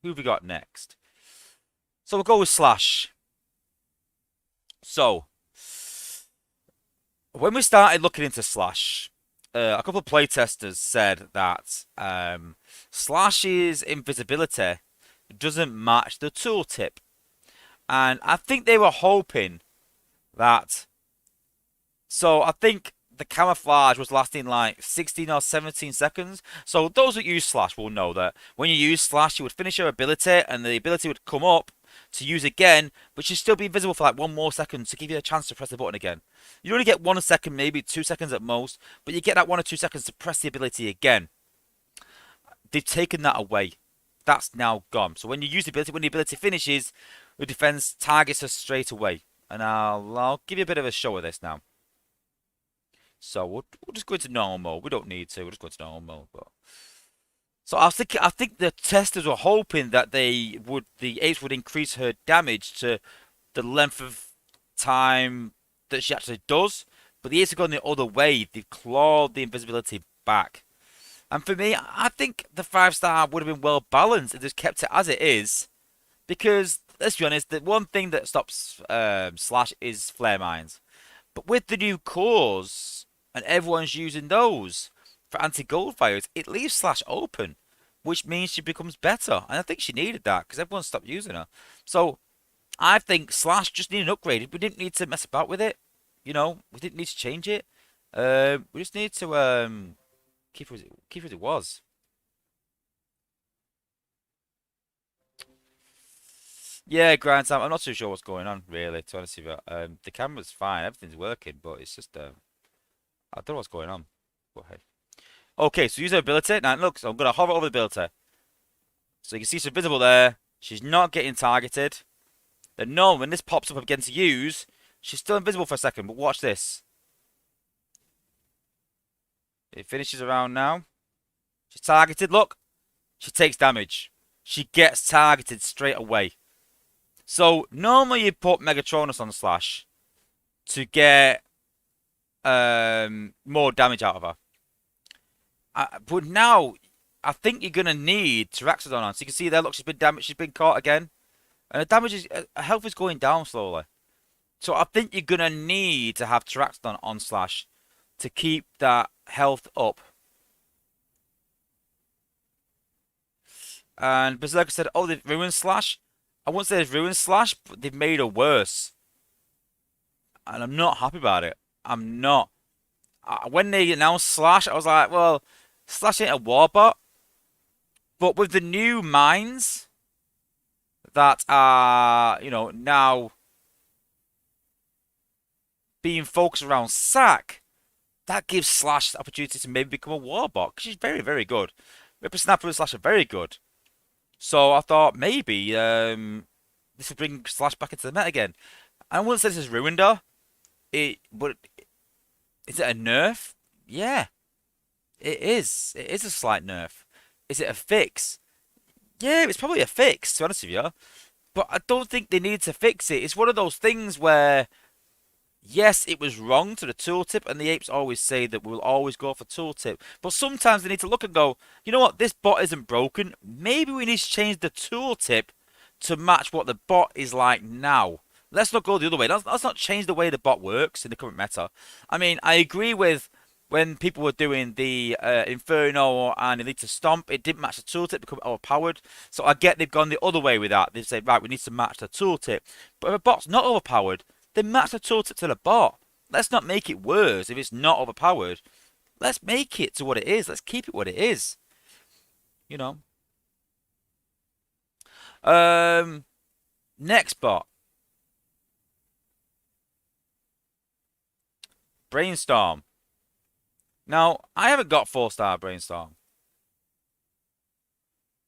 Who have we got next? So we'll go with Slash. So, when we started looking into Slash, a couple of playtesters said that Slash's invisibility doesn't match the tooltip. And I think they were hoping that... So, I think the camouflage was lasting like 16 or 17 seconds. So, those that use Slash will know that when you use Slash, you would finish your ability and the ability would come up to use again, but should still be visible for like 1 more second to give you a chance to press the button again. You only get 1 second, maybe 2 seconds at most, but you get that 1 or 2 seconds to press the ability again. They've taken that away. That's now gone. So when you use the ability, when the ability finishes, the defense targets us straight away. And I'll give you a bit of a show of this now. So we'll just go into normal mode. We don't need to. We'll just go into normal mode. But... So I think the testers were hoping that the apes would increase her damage to the length of time that she actually does. But the apes have gone the other way. They've clawed the invisibility back. And for me, I think the 5-star would have been well balanced if they just kept it as it is. Because, let's be honest, the one thing that stops Slash is flare mines. But with the new cores, and everyone's using those for anti-gold fires, it leaves Slash open, which means she becomes better. And I think she needed that because everyone stopped using her. So I think Slash just needed an upgrade. We didn't need to mess about with it. We didn't need to change it. We just need to Keeper as it was. Yeah, grind time. I'm not too sure what's going on, really, to be honest with you. The camera's fine, everything's working, but it's just I don't know what's going on. Go ahead. Okay, so use her ability. Now look, so I'm gonna hover over the ability. So you can see she's visible there. She's not getting targeted. Then no, when this pops up again to use, she's still invisible for a second, but watch this. It finishes around now. She's targeted, look. She takes damage. She gets targeted straight away. So normally you put Megatronus on Slash to get more damage out of her. But now I think you're gonna need Tyraxodon on. So you can see there, look, she's been damaged, she's been caught again. And her damage is her health is going down slowly. So I think you're gonna need to have Tyraxodon on Slash to keep that health up. And Berserker said, oh, they've ruined Slash. I wouldn't say they've ruined Slash, but they've made her worse. And I'm not happy about it. I'm not. When they announced Slash, I was like, well, Slash ain't a warbot. But with the new mines that are, now being focused around Sack, that gives Slash the opportunity to maybe become a warbot. Because she's very, very good. Ripper Snapper and Slash are very good. So I thought maybe this would bring Slash back into the meta again. I wouldn't say this has ruined her. But is it a nerf? Yeah, it is. It is a slight nerf. Is it a fix? Yeah, it's probably a fix, to be honest with you. But I don't think they need to fix it. It's one of those things where, yes, it was wrong to the tooltip, and the apes always say that we'll always go for tooltip. But sometimes they need to look and go, you know what, this bot isn't broken. Maybe we need to change the tooltip to match what the bot is like now. Let's not go the other way. Let's not change the way the bot works in the current meta. I mean, I agree with when people were doing the Inferno and Elite Stomp, it didn't match the tooltip, become overpowered. So I get they've gone the other way with that. They've said, right, we need to match the tooltip. But if a bot's not overpowered, then match the tooltip to the bot. Let's not make it worse if it's not overpowered. Let's make it to what it is. Let's keep it what it is. You know. Next bot. Brainstorm. Now, I haven't got 4-star Brainstorm.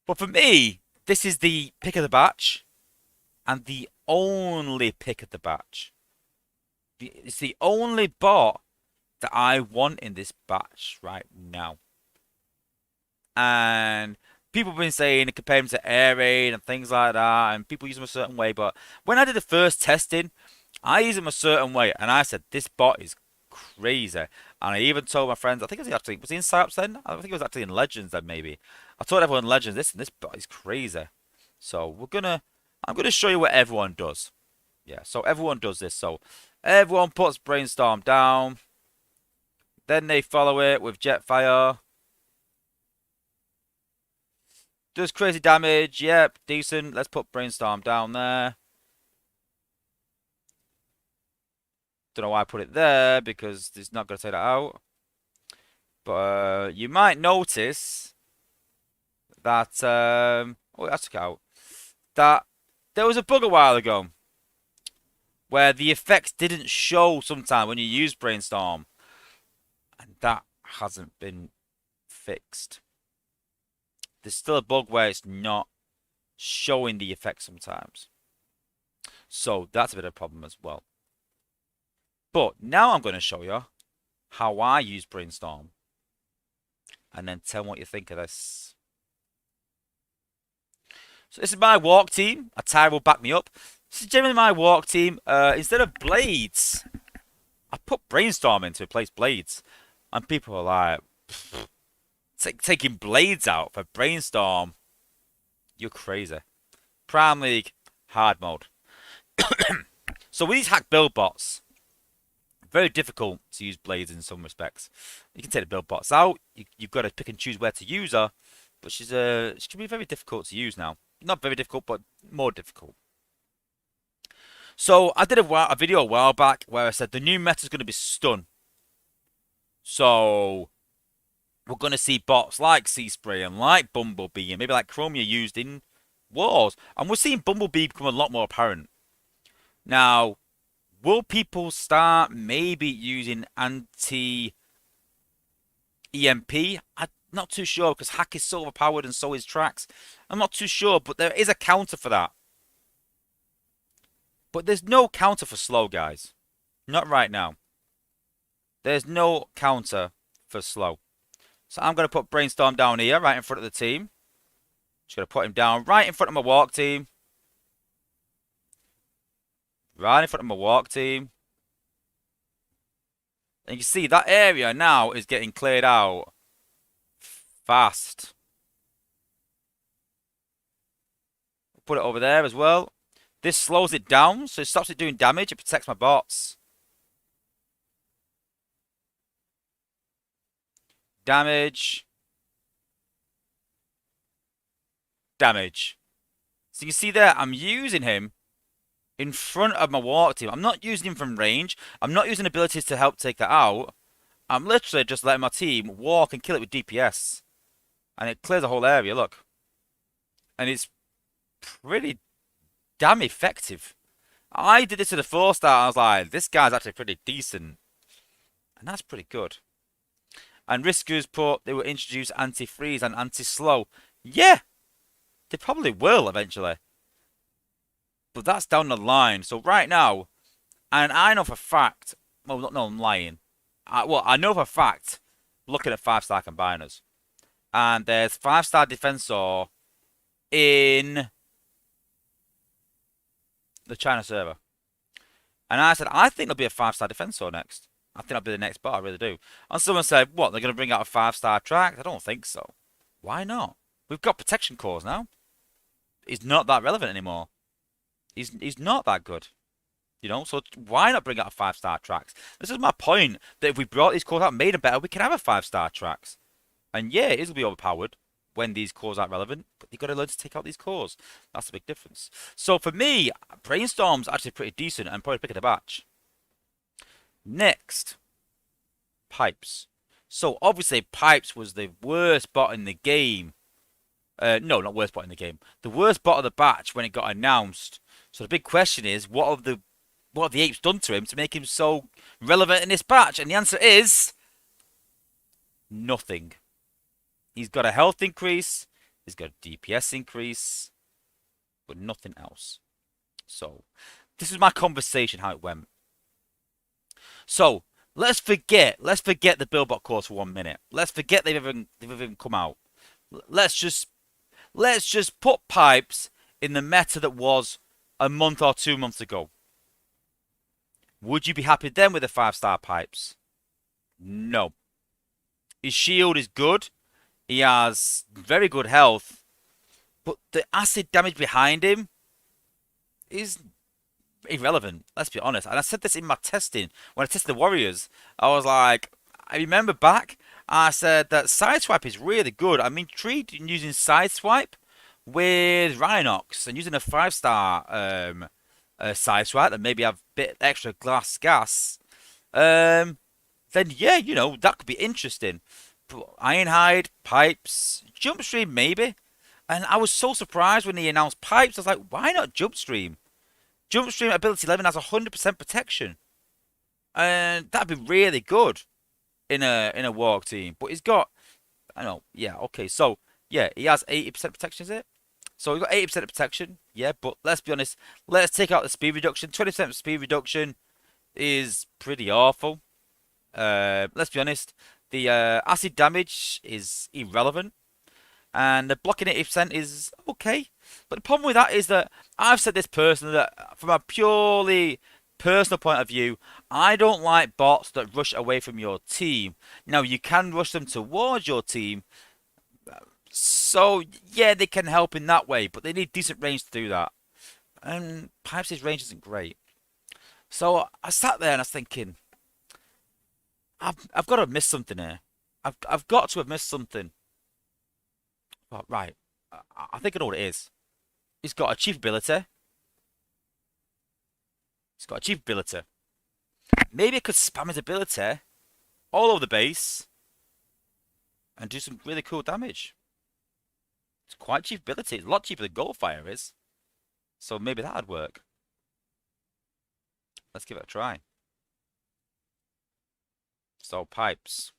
But for me, this is the pick of the batch. And the only pick of the batch. It's the only bot that I want in this batch right now. And people have been saying, compare him to Air Raid and things like that. And people use him a certain way. But when I did the first testing, I used him a certain way. And I said, this bot is crazy. And I even told my friends, I think it was actually, was he in Psyops then? I think it was actually in Legends then maybe. I told everyone in Legends, this bot is crazy. So I'm gonna show you what everyone does. Yeah, so everyone does this. So everyone puts Brainstorm down. Then they follow it with Jetfire. Does crazy damage. Yep, decent. Let's put Brainstorm down there. Don't know why I put it there, because it's not going to take that out. But you might notice that... oh, that's took it out. That there was a bug a while ago where the effects didn't show sometime when you use Brainstorm. And that hasn't been fixed. There's still a bug where it's not showing the effects sometimes. So that's a bit of a problem as well. But now I'm going to show you how I use Brainstorm. And then tell me what you think of this. So this is my walk team. Ty will back me up. This is generally my walk team. Instead of blades, I put Brainstorm in to replace blades. And people are like, taking blades out for Brainstorm. You're crazy. Prime League, hard mode. So with these hack build bots, very difficult to use blades in some respects. You can take the build bots out. You've got to pick and choose where to use her. But she can be very difficult to use now. Not very difficult, but more difficult. So I did a video a while back where I said the new meta is going to be stun. So we're going to see bots like Sea Spray and like Bumblebee and maybe like Chromia used in wars. And we're seeing Bumblebee become a lot more apparent. Now, will people start maybe using anti-EMP? I'm not too sure because Hack is so overpowered and so is Trax. I'm not too sure, but there is a counter for that. But there's no counter for slow, guys. Not right now. There's no counter for slow. So I'm going to put Brainstorm down here, right in front of the team. Just going to put him down right in front of my walk team. Right in front of my walk team. And you can see that area now is getting cleared out fast. Put it over there as well. This slows it down, so it stops it doing damage. It protects my bots. Damage. Damage. So you can see there, I'm using him in front of my walk team. I'm not using him from range. I'm not using abilities to help take that out. I'm literally just letting my team walk and kill it with DPS. And it clears the whole area, look. And it's pretty damn effective. I did this to the 4-star. I was like, this guy's actually pretty decent. And that's pretty good. And Riskers put they will introduce anti-freeze and anti-slow. Yeah, they probably will eventually. But that's down the line. So right now, and I know for a fact, well, no, I'm lying. I know for a fact, looking at 5-star combiners. And there's 5-star Defensor in the China server. And I said, I think there'll be a 5-star Defensor next. I think that'll be the next bot, I really do. And someone said, what, they're going to bring out a 5-star track? I don't think so. Why not? We've got protection cores now. He's not that relevant anymore. He's not that good. You know, so why not bring out a 5-star tracks? This is my point, that if we brought these cores out and made them better, we can have a 5-star tracks. And yeah, it is going to be overpowered when these cores aren't relevant, but you've got to learn to take out these cores. That's the big difference. So for me, Brainstorm's actually pretty decent and probably picking a batch. Next, Pipes. So obviously Pipes was the worst bot in the game. No, not worst bot in the game. The worst bot of the batch when it got announced. So the big question is, what have the apes done to him to make him so relevant in this batch? And the answer is nothing. He's got a health increase, he's got a DPS increase, but nothing else. So this is my conversation, how it went. So let's forget the Billbot cores for 1 minute. Let's forget they've even come out. Let's just put Pipes in the meta that was a month or 2 months ago. Would you be happy then with the 5-star Pipes? No. His shield is good. He has very good health. But the acid damage behind him is irrelevant. Let's be honest. And I said this in my testing. When I tested the Warriors, I was like, I remember back, I said that Sideswipe is really good. I'm intrigued in using Sideswipe with Rhinox and using a 5-star Sideswipe that maybe have a bit extra glass gas. Then yeah, you know, that could be interesting. But Ironhide, Pipes, Jumpstream maybe. And I was so surprised when they announced Pipes. I was like, why not Jumpstream? Jumpstream ability 11 has 100% protection. And that'd be really good in a walk team. But he's got, I know, yeah, okay. So, yeah, he has 80% protection, is it? So we've got 80% of protection. Yeah, but let's be honest. Let's take out the speed reduction. 20% speed reduction is pretty awful. Let's be honest. The acid damage is irrelevant. And the blocking 80% is okay. But the problem with that is that I've said this personally, that from a purely personal point of view, I don't like bots that rush away from your team. Now, you can rush them towards your team. So, yeah, they can help in that way. But they need decent range to do that. And Pipes' range isn't great. So, I sat there and I was thinking, I've got to have missed something here. I've got to have missed something. Oh, right. I think I know what it is. He's got a chief ability. He's got a chief ability. Maybe I could spam his ability all over the base. and do some really cool damage. It's quite cheap ability. It's a lot cheaper than Goldfire is. So maybe that'd work. Let's give it a try. So pipes.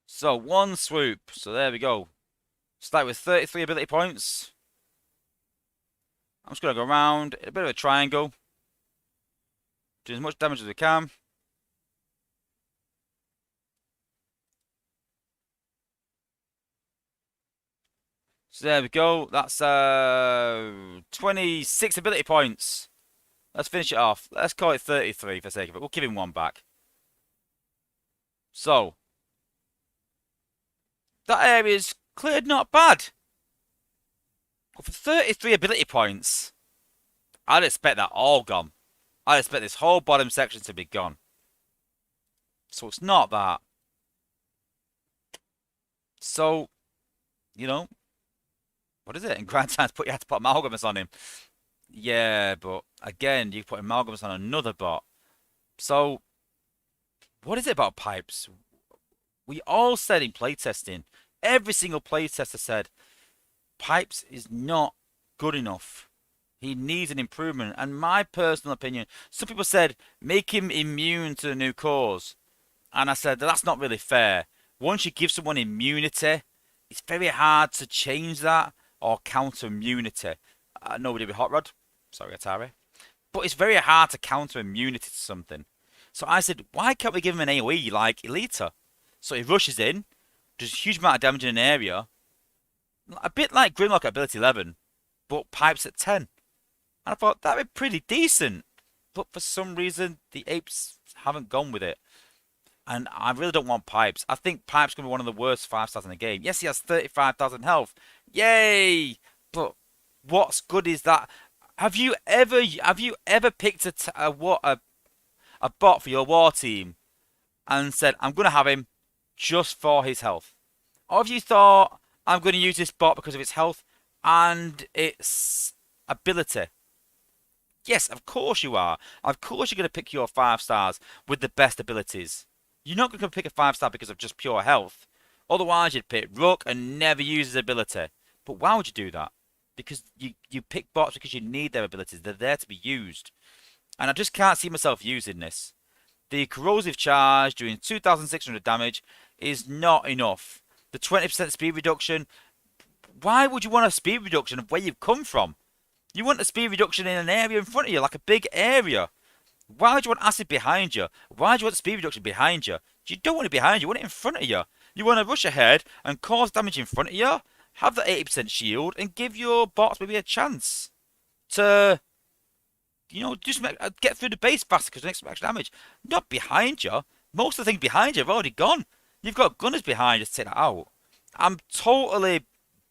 So one swoop. So there we go. Start with 33 ability points. I'm just going to go around a bit of a triangle. Do as much damage as we can. So there we go. That's 26 ability points. Let's finish it off. Let's call it 33 for the sake of it. We'll give him one back. So, that area's cleared not bad. But for 33 ability points, I'd expect that all gone. I'd expect this whole bottom section to be gone. So it's not that. So, you know, what is it? In Grand Times, you had to put Amalgamus on him. Yeah, but again, you put Amalgamus on another bot. So, what is it about pipes? We all said in playtesting, every single playtester said, pipes is not good enough. He needs an improvement. And my personal opinion, some people said, make him immune to the new cores. And I said, that's not really fair. Once you give someone immunity, it's very hard to change that or counter immunity. Nobody with Hot Rod. Sorry, Atari. But it's very hard to counter immunity to something. So I said, why can't we give him an AoE like Elita? So he rushes in, does a huge amount of damage in an area. A bit like Grimlock at ability 11, but pipes at 10. And I thought, that'd be pretty decent. But for some reason, the apes haven't gone with it. And I really don't want pipes. I think pipes going to be one of the worst 5-stars in the game. Yes, he has 35,000 health. Yay! But what's good is that? Have you ever picked a bot for your war team and said, I'm going to have him just for his health? Or have you thought, I'm going to use this bot because of its health and its ability? Yes, of course you are. Of course you're going to pick your 5-stars with the best abilities. You're not going to pick a 5-star because of just pure health. Otherwise, you'd pick Rook and never use his ability. But why would you do that? Because you pick bots because you need their abilities. They're there to be used. And I just can't see myself using this. The corrosive charge doing 2,600 damage is not enough. The 20% speed reduction, why would you want a speed reduction of where you've come from? You want a speed reduction in an area in front of you, like a big area. Why would you want acid behind you? Why do you want speed reduction behind you? You don't want it behind you, you want it in front of you. You want to rush ahead and cause damage in front of you, have the 80% shield, and give your bots maybe a chance to, just get through the base faster because the next extra damage. Not behind you. Most of the things behind you have already gone. You've got gunners behind you to take that out. I'm totally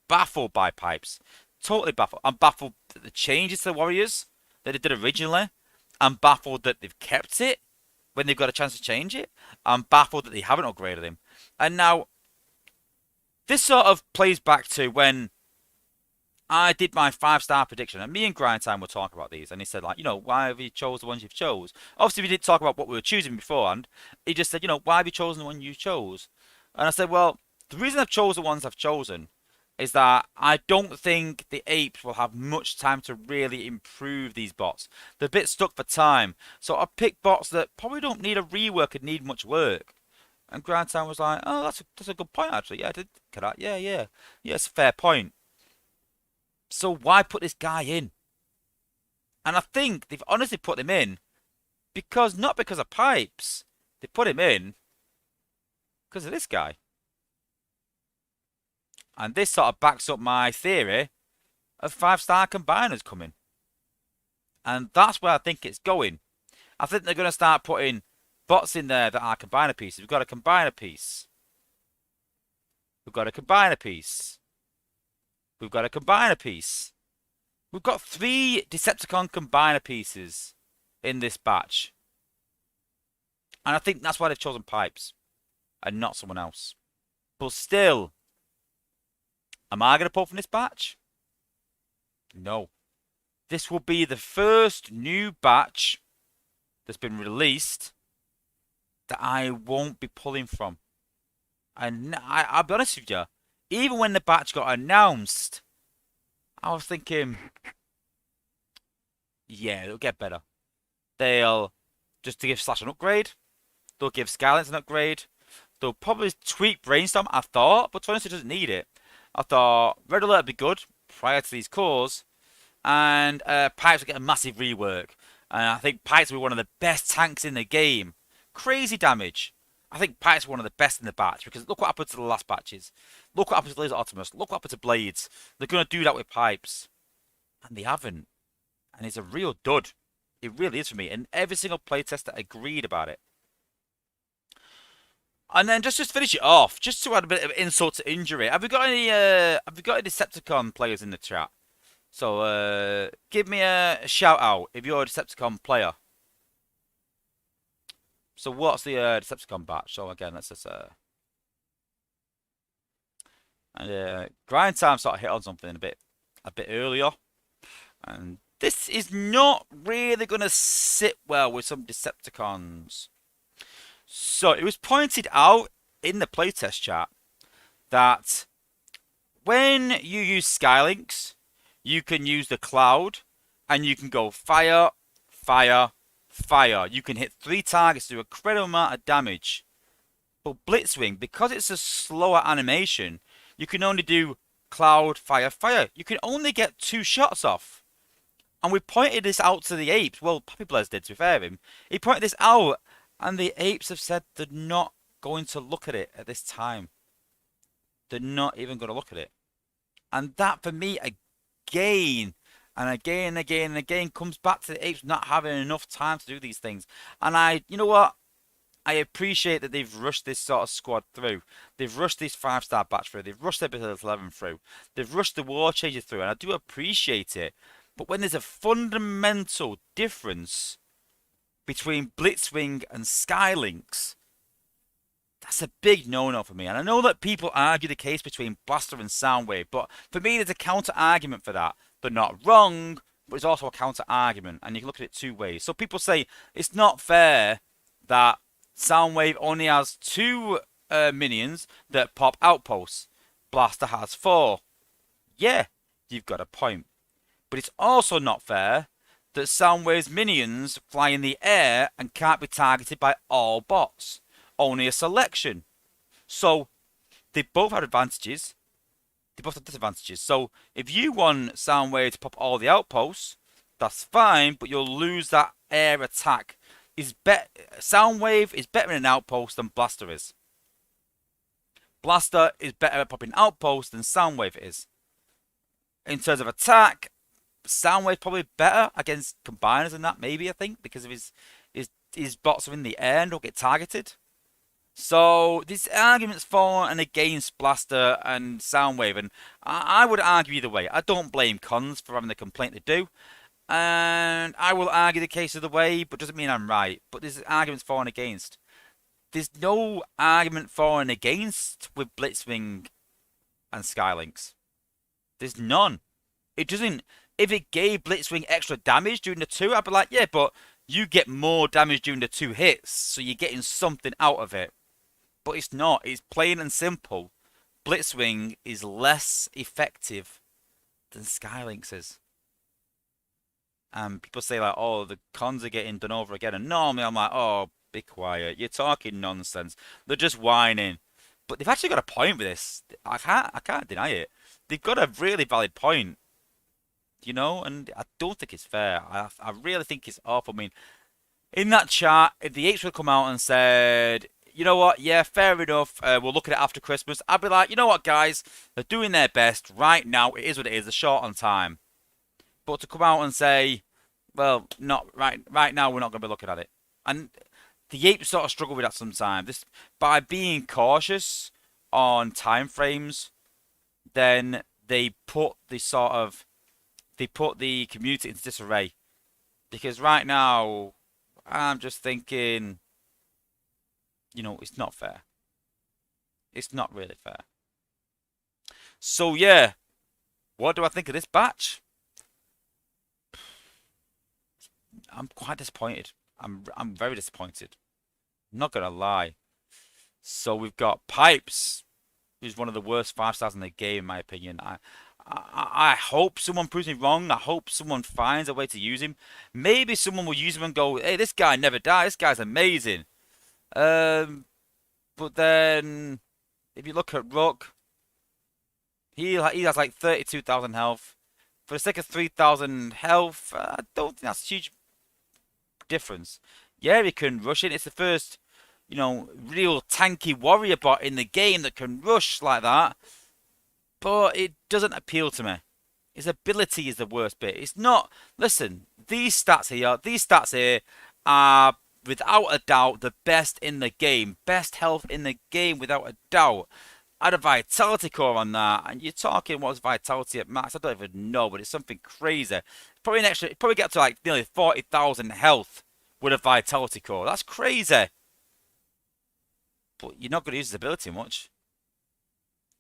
baffled by pipes. Totally baffled. I'm baffled at the changes to the Warriors that they did originally. I'm baffled that they've kept it when they've got a chance to change it. I'm baffled that they haven't upgraded him. And now, this sort of plays back to when I did my 5-star prediction. And me and Grindtime were talking about these. And he said, why have you chose the ones you've chose? Obviously, we did talk about what we were choosing beforehand. He just said, why have you chosen the one you chose? And I said, well, the reason I've chosen the ones I've chosen is that I don't think the apes will have much time to really improve these bots. They're a bit stuck for time. So I picked bots that probably don't need a rework and need much work. And Grindtime was like, oh, that's a good point, actually. Yeah, I did look at that. Yeah. Yeah, it's a fair point. So why put this guy in? And I think they've honestly put him in not because of pipes. They put him in because of this guy. And this sort of backs up my theory of 5-star combiners coming. And that's where I think it's going. I think they're going to start putting bots in there that are combiner pieces. We've got a combiner piece. We've got a combiner piece. We've got a combiner piece. We've got 3 Decepticon combiner pieces in this batch. And I think that's why they've chosen pipes and not someone else. But still, am I going to pull from this batch? No. This will be the first new batch that's been released that I won't be pulling from. And I'll be honest with you, even when the batch got announced, I was thinking, yeah, it'll get better. They'll just to give Slash an upgrade. They'll give Skylinks an upgrade. They'll probably tweak Brainstorm, I thought, but to be honest, it doesn't need it. I thought Red Alert would be good prior to these cores, and Pipes will get a massive rework. And I think Pipes will be one of the best tanks in the game. Crazy damage. I think Pipes are one of the best in the batch because look what happened to the last batches. Look what happened to Laser Optimus. Look what happened to Blades. They're going to do that with Pipes. And they haven't. And it's a real dud. It really is for me. And every single playtester agreed about it. And then just finish it off, just to add a bit of insult to injury. Have we got any Decepticon players in the chat? So give me a shout out if you're a Decepticon player. So what's the Decepticon batch? So again, let's just grind time sort of hit on something a bit earlier, and this is not really gonna sit well with some Decepticons. So it was pointed out in the playtest chat that when you use Skylinks, you can use the cloud and you can go fire, fire, fire. You can hit 3 targets to do a credible amount of damage. But Blitzwing, because it's a slower animation, you can only do cloud, fire, fire. You can only get 2 shots off. And we pointed this out to the apes. Well, Pappy Blaz did, to be fair him. He pointed this out. And the apes have said they're not going to look at it at this time. They're not even going to look at it. And that, for me, again, and again, and again, and again, comes back to the apes not having enough time to do these things. And you know what? I appreciate that they've rushed this sort of squad through. They've rushed this 5-star batch through. They've rushed their Episode 11 through. They've rushed the War Changer through. And I do appreciate it. But when there's a fundamental difference between Blitzwing and Skylinks, that's a big no-no for me. And I know that people argue the case between Blaster and Soundwave, but for me there's a counter-argument for that. They're not wrong, but it's also a counter-argument, and you can look at it 2 ways. So people say it's not fair that Soundwave only has 2 minions that pop outposts. Blaster has 4. Yeah, you've got a point. But it's also not fair that Soundwave's minions fly in the air and can't be targeted by all bots. Only a selection. So, they both have advantages. They both have disadvantages. So, if you want Soundwave to pop all the outposts, that's fine, but you'll lose that air attack. Soundwave is better in an outpost than Blaster is. Blaster is better at popping outposts than Soundwave is. In terms of attack, Soundwave probably better against combiners and that, maybe, I think, because of his bots are in the air and don't get targeted. So these arguments for and against Blaster and Soundwave, and I would argue either way. I don't blame cons for having the complaint they do, and I will argue the case of the way, but doesn't mean I'm right. But there's arguments for and against. There's no argument for and against with Blitzwing and Skylinks. There's none. It doesn't. If it gave Blitzwing extra damage during the 2, I'd be like, yeah, but you get more damage during the 2 hits, so you're getting something out of it. But it's not. It's plain and simple. Blitzwing is less effective than Skylinks is. And people say, like, oh, the cons are getting done over again. And normally I'm like, oh, be quiet. You're talking nonsense. They're just whining. But they've actually got a point with this. I can't deny it. They've got a really valid point. You know, and I don't think it's fair. I really think it's awful. I mean, in that chat, if the apes would come out and said, you know what, yeah, fair enough, we'll look at it after Christmas, I'd be like, you know what, guys, they're doing their best right now. It is what it is. They're short on time. But to come out and say, well, not right now, we're not going to be looking at it. And the apes sort of struggle with that sometimes. This, by being cautious on time frames, then they put the community into disarray. Because right now, I'm just thinking, you know, it's not fair. It's not really fair. So, yeah. What do I think of this batch? I'm quite disappointed. I'm very disappointed. Not gonna lie. So we've got Pipes, who's one of the worst 5 stars in the game, in my opinion. I hope someone proves me wrong. I hope someone finds a way to use him. Maybe someone will use him and go, "Hey, this guy never dies. This guy's amazing." Um, but then if you look at Rook, he has like 32,000 health. For the sake of 3,000 health, I don't think that's a huge difference. Yeah, he can rush it. It's the first, real tanky warrior bot in the game that can rush like that. But it doesn't appeal to me. His ability is the worst bit. It's not. Listen, these stats here are without a doubt the best in the game. Best health in the game without a doubt. I had a vitality core on that, and you're talking what's vitality at max? I don't even know, but it's something crazy. Probably get up to like nearly 40,000 health with a vitality core. That's crazy. But you're not going to use his ability much.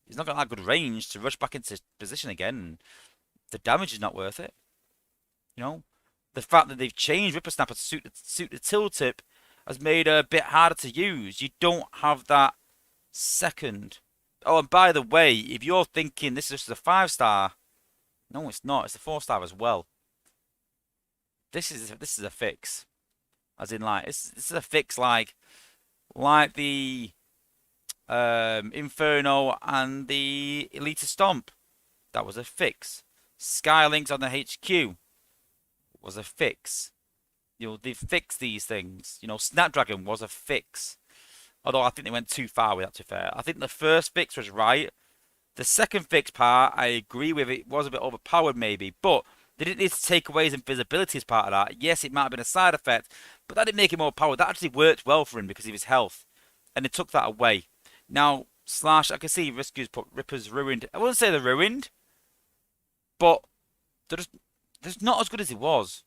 He's not got that good range to rush back into position again. And the damage is not worth it. The fact that they've changed Ripper Snapper to suit the tooltip has made it a bit harder to use. You don't have that second. Oh, and by the way, if you're thinking this is just a 5-star, no, it's not. It's a 4-star as well. This is a fix, as in like this is a fix like the Inferno and the Elite Stomp. That was a fix. Skylinks on the HQ was a fix. They fixed these things. Snapdragon was a fix. Although I think they went too far with that, to be fair. I think the first fix was right. The second fix part, I agree with. It was a bit overpowered maybe. But they didn't need to take away his invisibility as part of that. Yes, it might have been a side effect. But that didn't make him overpowered. That actually worked well for him because of his health. And they took that away. Now, Slash, I can see Risku's put Ripper's ruined. I wouldn't say they're ruined. But they're not as good as he was.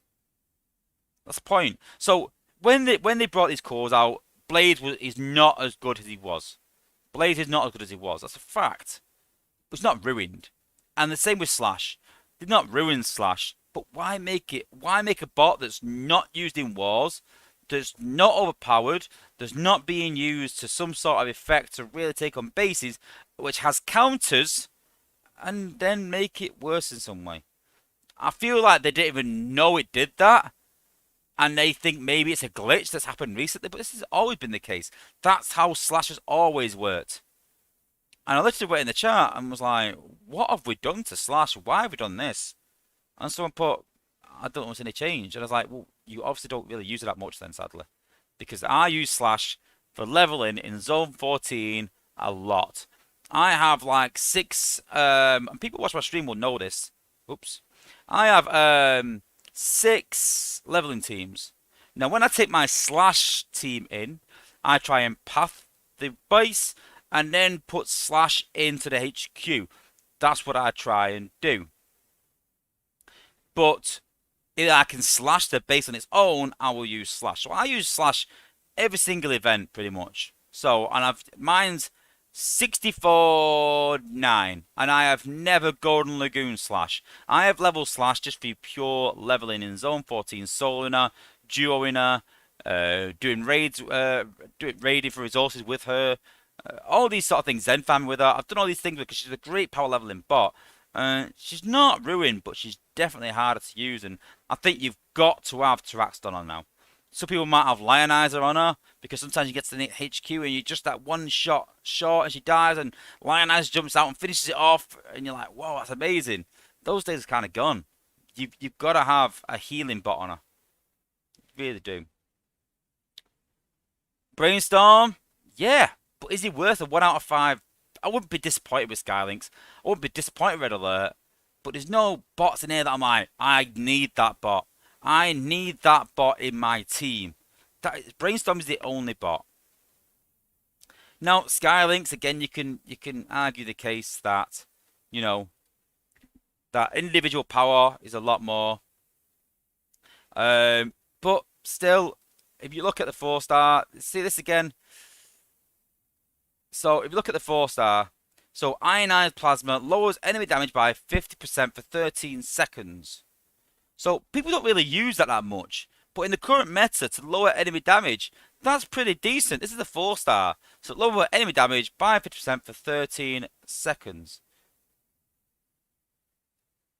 That's the point. So, when they brought these cores out, Blade is not as good as he was. Blade is not as good as he was. That's a fact. But it's not ruined. And the same with Slash. Did not ruin Slash. But why make it? Why make a bot that's not used in wars, that's not overpowered, that's not being used to some sort of effect to really take on bases, which has counters, and then make it worse in some way? I feel like they didn't even know it did that. And they think maybe it's a glitch that's happened recently, but this has always been the case. That's how Slash has always worked. And I literally went in the chat and was like, what have we done to Slash? Why have we done this? And someone put, I don't notice any change. And I was like, well, you obviously don't really use it that much then, sadly. Because I use Slash for leveling in Zone 14 a lot. I have like 6, and people watch my stream will know this. Oops. I have 6 leveling teams. Now, when I take my Slash team in, I try and path the base and then put Slash into the HQ. That's what I try and do. But if I can slash the base on its own, I will use Slash. So I use Slash every single event pretty much. So, and mine's 64-9, and I have never Golden Lagoon Slash. I have level Slash just for pure leveling in Zone 14, soloing her, duoing her, doing raids, doing raiding for resources with her, all these sort of things. Zen farming with her. I've done all these things because she's a great power leveling bot. She's not ruined, but she's definitely harder to use, and I think you've got to have Taraxton on now. Some people might have Lionizer on her, because sometimes you get to the HQ and you're just that one shot short and she dies and Lionizer jumps out and finishes it off and you're like, whoa, that's amazing. Those days are kind of gone. You've got to have a healing bot on her. You really do. Brainstorm, yeah, but is he worth a 1 out of 5? I wouldn't be disappointed with Skylinks. I wouldn't be disappointed with Red Alert. But there's no bots in here that I'm like, I need that bot. I need that bot in my team. Brainstorm is the only bot. Now, Skylinks, again, you can argue the case that, that individual power is a lot more. But still, if you look at the 4-star, see this again. So, if you look at the 4-star, so ionized plasma lowers enemy damage by 50% for 13 seconds. So people don't really use that much. But in the current meta, to lower enemy damage, That's pretty decent. This is a 4-star. So lower enemy damage by 50% for 13 seconds.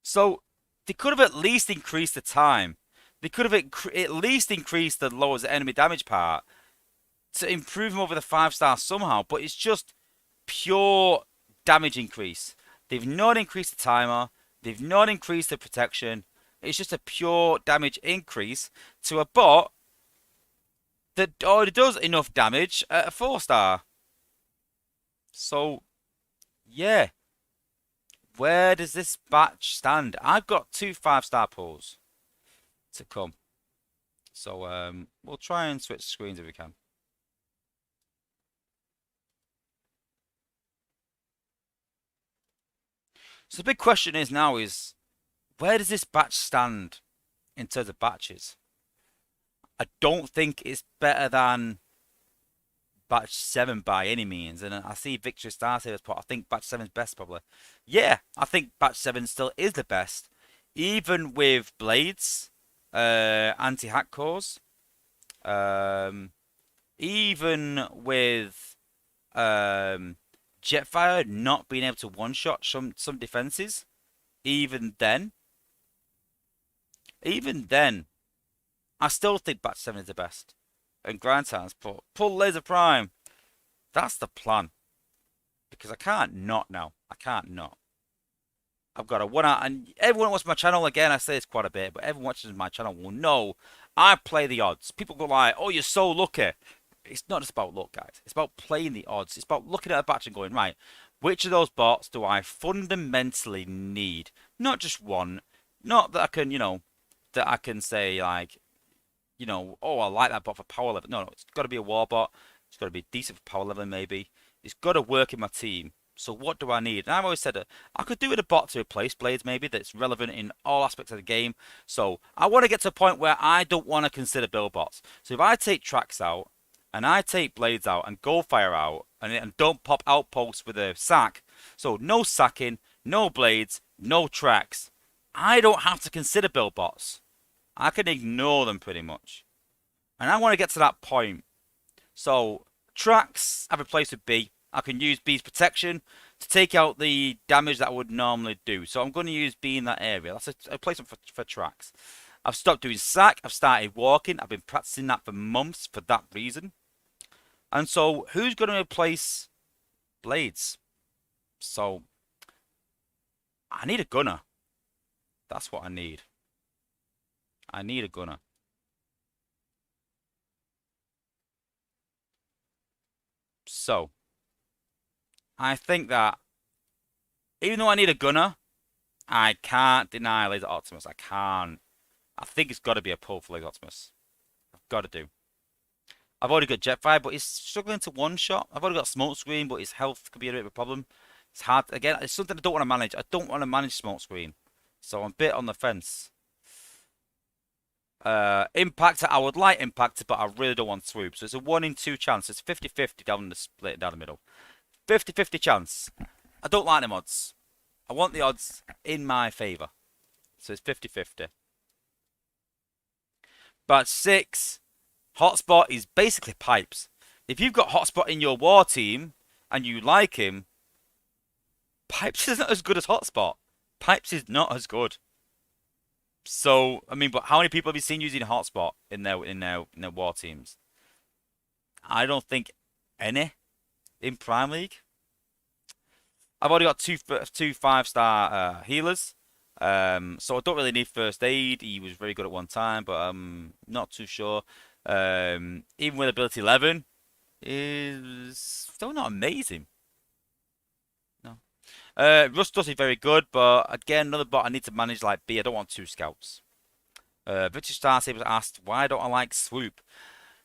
So they could have at least increased the time. They could have at least increased the lowers enemy damage part to improve them over the 5-star somehow. But it's just pure damage increase. They've not increased the timer. They've not increased the protection. It's just a pure damage increase to a bot that already does enough damage at a 4-star. So, yeah. Where does this batch stand? I've got 2 5-star pulls to come. So, we'll try and switch screens if we can. So the big question is now is, where does this batch stand in terms of batches? I don't think it's better than batch 7 by any means. And I see Victory Starsaver's put, I think batch 7 is best probably. Yeah, I think batch 7 still is the best. Even with blades, anti-hack cores, even with Jetfire not being able to one-shot some defenses, even then, I still think batch 7 is the best. And grind times, but pull laser prime. That's the plan. Because I can't not now. I can't not. I've got a 1 out, and everyone watches my channel, again, I say this quite a bit, but everyone watching my channel will know I play the odds. People go like, oh, you're so lucky. It's not just about luck, guys. It's about playing the odds. It's about looking at a batch and going, right, which of those bots do I fundamentally need? Not just one. Not that I can, that I can say, like, oh, I like that bot for power level. No, it's got to be a war bot. It's got to be decent for power level, maybe. It's got to work in my team. So what do I need? And I've always said I could do with a bot to replace Blades, maybe, that's relevant in all aspects of the game. So I want to get to a point where I don't want to consider build bots. So if I take tracks out, and I take Blades out, and Goldfire out, and don't pop outposts with a sack, so no sacking, no Blades, no tracks, I don't have to consider build bots. I can ignore them pretty much. And I want to get to that point. So, tracks I've replaced with B. I can use B's protection to take out the damage that I would normally do. So I'm going to use B in that area. That's a replacement for tracks. I've stopped doing sack. I've started walking. I've been practicing that for months for that reason. And so, who's going to replace Blades? So, I need a gunner. That's what I need. I need a gunner. So, I think that even though I need a gunner, I can't deny Laser Optimus. I can't. I think it's got to be a pull for Laser Optimus. I've got to do. I've already got Jetfire, but he's struggling to one-shot. I've already got Smokescreen, but his health could be a bit of a problem. It's hard. Again, it's something I don't want to manage. I don't want to manage Smokescreen. So I'm a bit on the fence. Impactor, I would like Impactor, but I really don't want Swoop. So it's a 1 in 2 chance. It's 50-50 down the split down the middle. 50-50 chance. I don't like them odds. I want the odds in my favour. So it's 50-50. But 6, Hotspot is basically Pipes. If you've got Hotspot in your war team and you like him, Pipes is not as good as Hotspot. Pipes is not as good. So, I mean, but how many people have you seen using Hotspot in their war teams? I don't think any in Prime League. I've already got two 5-star healers. So I don't really need first aid. He was very good at one time, but I'm not too sure. Even with ability 11, is still not amazing. Rust is very good, but again, another bot I need to manage like B. I don't want 2 scouts. Victor Starsaver was asked, why don't I like Swoop?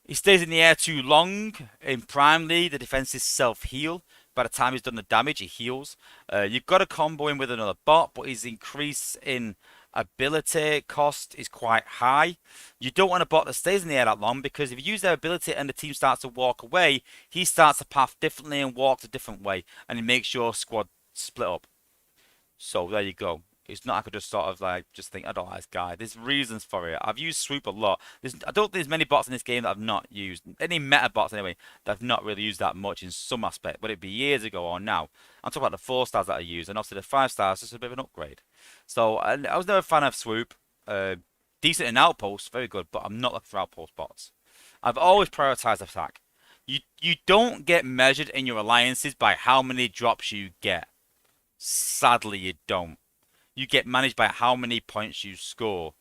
He stays in the air too long. In Prime League, the defense is self-heal. By the time he's done the damage, he heals. You've got to combo him with another bot, but his increase in ability cost is quite high. You don't want a bot that stays in the air that long, because if you use their ability and the team starts to walk away, he starts the path differently and walks a different way, and it makes your squad split up. So there you go. It's not I could just sort of like just think I don't like this guy. There's reasons for it. I've used swoop a lot. I don't think there's many bots in this game that I've not used. Any meta bots anyway that I've not really used that much in some aspect. But it'd be years ago or now. I'm talking about the 4 stars that I use, and obviously the 5 stars is just a bit of an upgrade. So I was never a fan of swoop. Decent in outposts, very good, but I'm not looking for outpost bots. I've always prioritized attack. You don't get measured in your alliances by how many drops you get. Sadly, you don't. You get managed by how many points you score.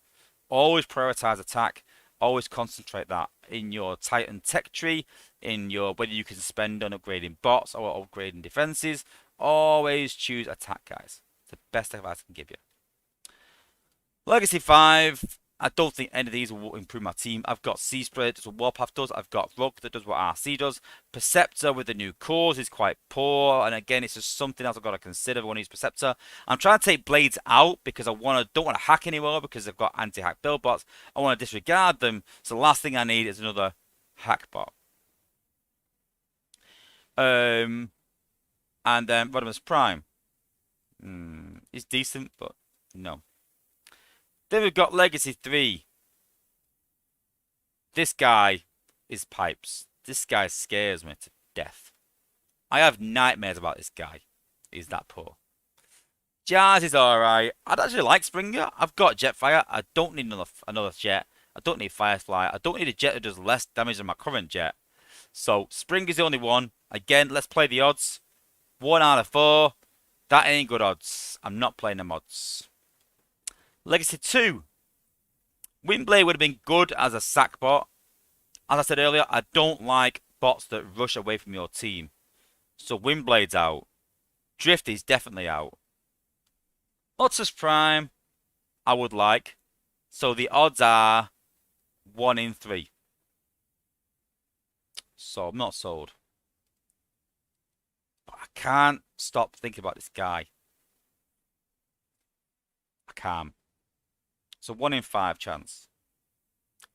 Always prioritize attack. Always concentrate that in your Titan tech tree, in your whether you can spend on upgrading bots or upgrading defenses. Always choose attack, guys. It's the best advice I can give you. Legacy 5. I don't think any of these will improve my team. I've got Sea Spray that does what Warpath does. I've got Rook that does what RC does. Perceptor with the new cores is quite poor. And again, it's just something else I've got to consider when I use Perceptor. I'm trying to take Blades out because don't want to hack anymore because I've got anti-hack build bots. I want to disregard them. So the last thing I need is another hack bot. And then Rodimus Prime. It's decent, but no. Then we've got Legacy 3. This guy is pipes. This guy scares me to death. I have nightmares about this guy. He's that poor. Jazz is alright. I'd actually like Springer. I've got Jetfire. I don't need another jet. I don't need Firefly. I don't need a jet that does less damage than my current jet. So Springer's the only one. Again, let's play the odds. 1 out of 4. That ain't good odds. I'm not playing them odds. Legacy 2. Windblade would have been good as a sack bot. As I said earlier, I don't like bots that rush away from your team. So Windblade's out. Drift is definitely out. Wozza's Prime, I would like. So the odds are 1 in 3. So I'm not sold. But I can't stop thinking about this guy. I can't. So 1 in 5 chance.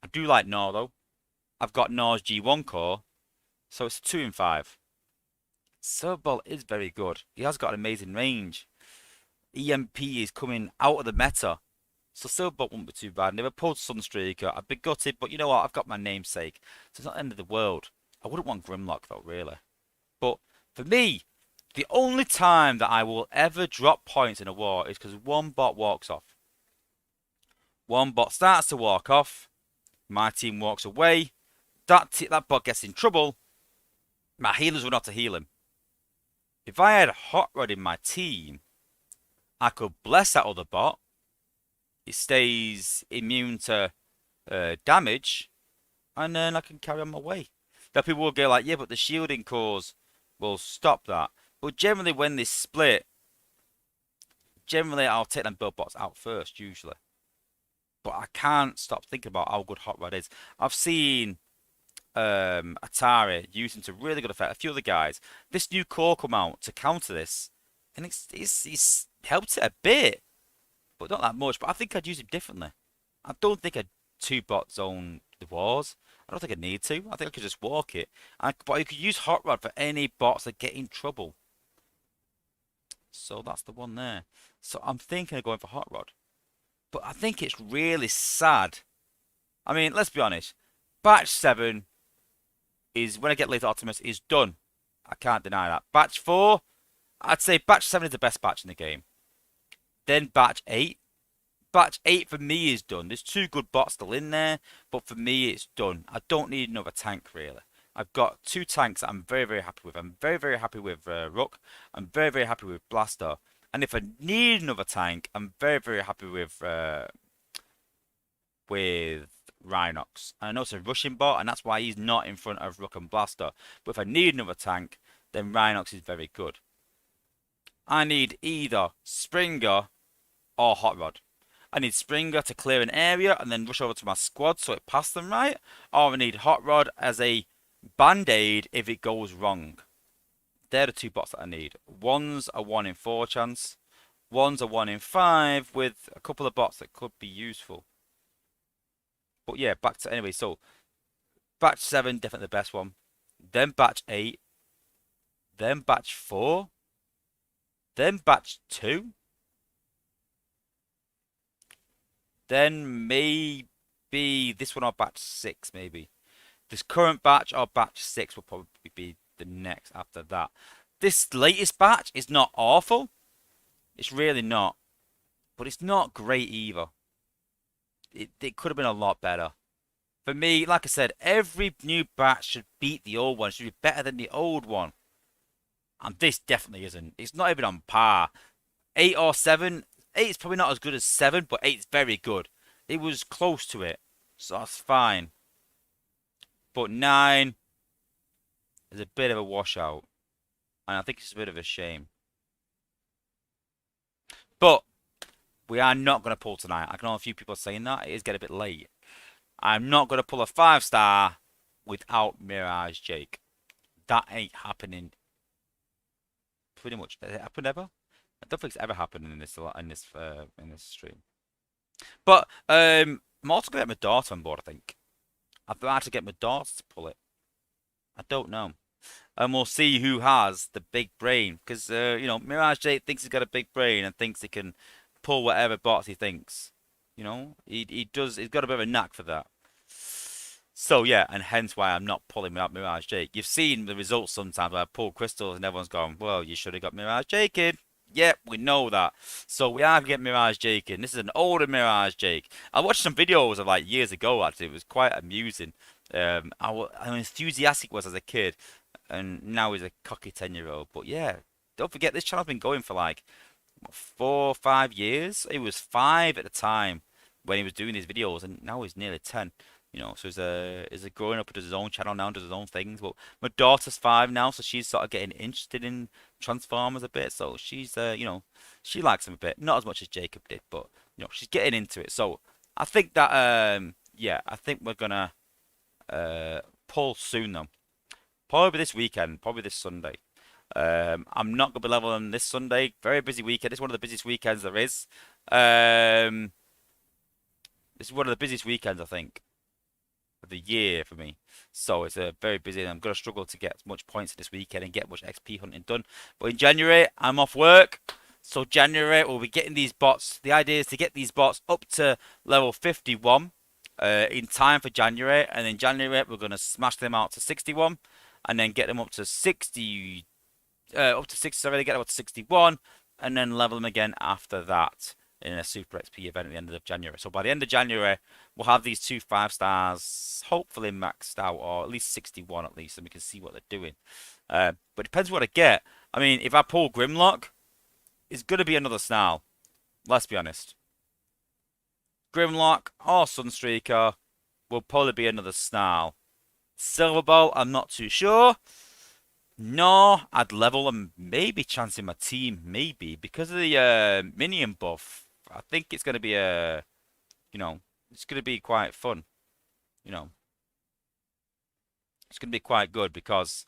I do like Nor though. I've got Nor's G1 core. So it's 2 in 5. Silverball is very good. He has got an amazing range. EMP is coming out of the meta. So Silverball won't be too bad. Never pulled Sunstreaker. I'd be gutted, but you know what? I've got my namesake. So it's not the end of the world. I wouldn't want Grimlock though, really. But for me, the only time that I will ever drop points in a war is because one bot walks off. One bot starts to walk off. My team walks away. That bot gets in trouble. My healers run out to heal him. If I had Hot Rod in my team, I could bless that other bot. It stays immune to damage. And then I can carry on my way. Now people will go like, yeah, but the shielding cores will stop that. But generally when they split, generally I'll take them build bots out first, usually. But I can't stop thinking about how good Hot Rod is. I've seen Atari using to really good effect. A few other guys. This new core come out to counter this. And it's helped it a bit. But not that much. But I think I'd use him differently. I don't think I'd 2-bot zone the wars. I don't think I need to. I think I could just walk it. But you could use Hot Rod for any bots that get in trouble. So that's the one there. So I'm thinking of going for Hot Rod. But I think it's really sad. I mean, let's be honest. Batch 7 is, when I get Lethal Optimus, is done. I can't deny that. Batch 4, I'd say Batch 7 is the best batch in the game. Then Batch 8. Batch 8 for me is done. There's 2 good bots still in there, but for me it's done. I don't need another tank, really. I've got 2 tanks that I'm very, very happy with. I'm very, very happy with Rook. I'm very, very happy with Blaster. And if I need another tank, I'm very, very happy with Rhinox. And I know it's a rushing bot, and that's why he's not in front of Rook and Blaster. But if I need another tank, then Rhinox is very good. I need either Springer or Hot Rod. I need Springer to clear an area and then rush over to my squad so it passed them right. Or I need Hot Rod as a band-aid if it goes wrong. They're the 2 bots that I need. One's a 1 in 4 chance. One's a 1 in 5 with a couple of bots that could be useful. But yeah, back to anyway. So batch 7 definitely the best one. Then batch 8. Then batch 4. Then batch 2. then maybe this one or batch 6, maybe. This current batch or batch 6 will probably be the next after that. This latest batch is not awful. It's really not. But it's not great either. It could have been a lot better. For me, like I said, every new batch should beat the old one. It should be better than the old one. And this definitely isn't. It's not even on par. 8 or 7. 8 is probably not as good as 7, but 8 is very good. It was close to it. So that's fine. But 9 is a bit of a washout. And I think it's a bit of a shame. But we are not going to pull tonight. I can know a few people saying that. It is getting a bit late. I'm not going to pull a 5-star without Mirage Jake. That ain't happening. Pretty much. Has it happened ever? I don't think it's ever happened in this stream. But I'm also going to get my daughter on board, I think. I've had to get my daughter to pull it. I don't know. And we'll see who has the big brain. Because, you know, Mirage Jake thinks he's got a big brain and thinks he can pull whatever bots he thinks. You know, he does. He's got a bit of a knack for that. So yeah, and hence why I'm not pulling out Mirage Jake. You've seen the results sometimes where I pull crystals and everyone's going, "Well, you should have got Mirage Jake in." Yep, we know that. So we are getting Mirage Jake in. This is an older Mirage Jake. I watched some videos of like years ago. Actually, it was quite amusing. How enthusiastic was as a kid, and now he's a cocky 10-year-old. But yeah, don't forget this channel's been going for like 4 or 5 years. He was 5 at the time when he was doing these videos, and now he's nearly 10. You know, so he's a growing up, does his own channel now, does his own things. But my daughter's 5 now, so she's sort of getting interested in Transformers a bit. So she's, you know, she likes him a bit, not as much as Jacob did, but you know, she's getting into it. So I think that, yeah, I think we're gonna pull soon though. Probably this weekend, probably this Sunday. I'm not gonna be leveling this Sunday. Very busy weekend. It's one of the busiest weekends there is. This is one of the busiest weekends, I think, of the year for me. So it's a very busy. I'm gonna struggle to get as much points this weekend and get much XP hunting done. But in January, I'm off work. So January, we'll be getting these bots. The idea is to get these bots up to level 51 in time for January, and in January we're gonna smash them out to 61, and then get them up to 60. Up to 67, get up to 61, and then level them again after that in a Super XP event at the end of January. So by the end of January, we'll have these 2 5-stars hopefully maxed out, or at least 61 at least, and we can see what they're doing. But it depends what I get. I mean, if I pull Grimlock, it's going to be another Snarl. Let's be honest. Grimlock or Sunstreaker will probably be another Snarl. Silver Bolt, I'm not too sure. No, I'd level and maybe chance in my team, maybe, because of the minion buff. I think it's going to be you know, it's going to be quite fun. You know, it's going to be quite good because,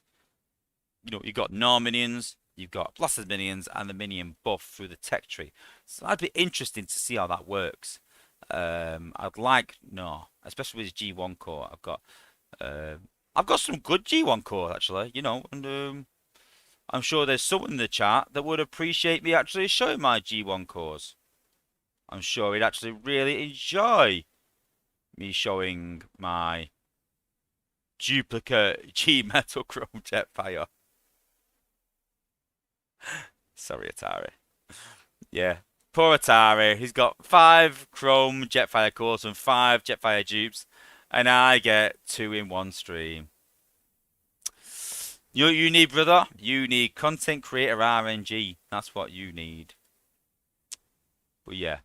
you know, you've got no minions, you've got blasted minions, and the minion buff through the tech tree. So that'd be interesting to see how that works. I'd like, no, especially with G1 core. I've got some good G1 core actually, you know, and I'm sure there's someone in the chat that would appreciate me actually showing my G1 cores. I'm sure he'd actually really enjoy me showing my duplicate G Metal Chrome Jetfire. Sorry, Atari. Yeah, poor Atari. He's got 5 Chrome Jetfire cores and 5 Jetfire dupes, and I get 2 in one stream. You know what you need, brother? You need content creator RNG. That's what you need. But yeah.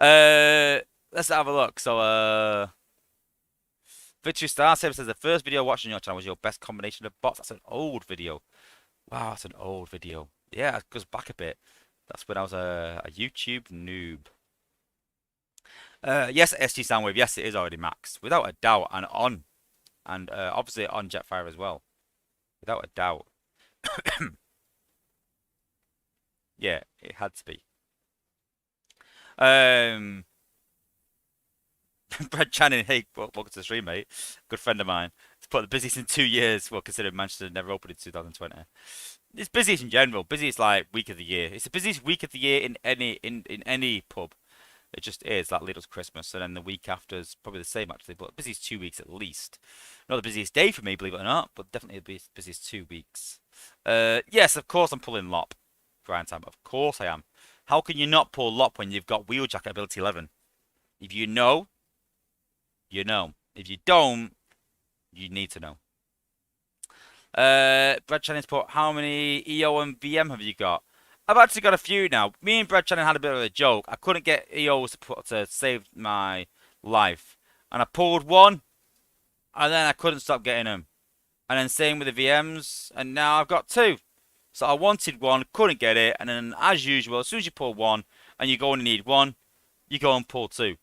Let's have a look. So, Victory Star says the first video I watched on your channel was your best combination of bots. That's an old video. Wow, that's an old video. Yeah, it goes back a bit. That's when I was a YouTube noob. Yes, SG Soundwave. Yes, it is already maxed, without a doubt, and on, and obviously on Jetfire as well, without a doubt. Yeah, it had to be. Brad Channing, hey, welcome to the stream, mate. Good friend of mine. It's put the busiest in 2 years. Well, considering Manchester never opened in 2020. It's busiest in general. Busiest like week of the year. It's the busiest week of the year in any pub. It just is. That lead up to Christmas, and then the week after is probably the same actually. But busiest 2 weeks at least. Not the busiest day for me, believe it or not, but definitely the busiest 2 weeks. Yes, of course I'm pulling Lop. Grind time, of course I am. How can you not pull Lop when you've got Wheeljack at ability 11? If you know, you know. If you don't, you need to know. Brad Channing's put, how many EO and VM have you got? I've actually got a few now. Me and Brad Channing had a bit of a joke. I couldn't get EOs to save my life. And I pulled one, and then I couldn't stop getting them. And then same with the VMs, and now I've got two. So I wanted one, couldn't get it, and then as usual, as soon as you pull one, and you go and need one, you go and pull two.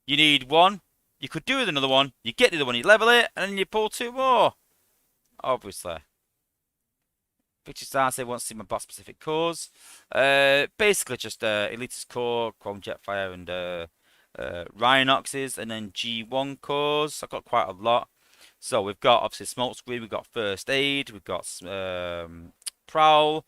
You need one, you could do with another one, you get the other one, you level it, and then you pull two more. Obviously. Victor Starr wants to see my bot specific cores. Basically just Elitist core, Chrome Jetfire, and Rhinoxes, and then G1 cores. I've got quite a lot. So we've got obviously Smokescreen, we've got First Aid, we've got Prowl,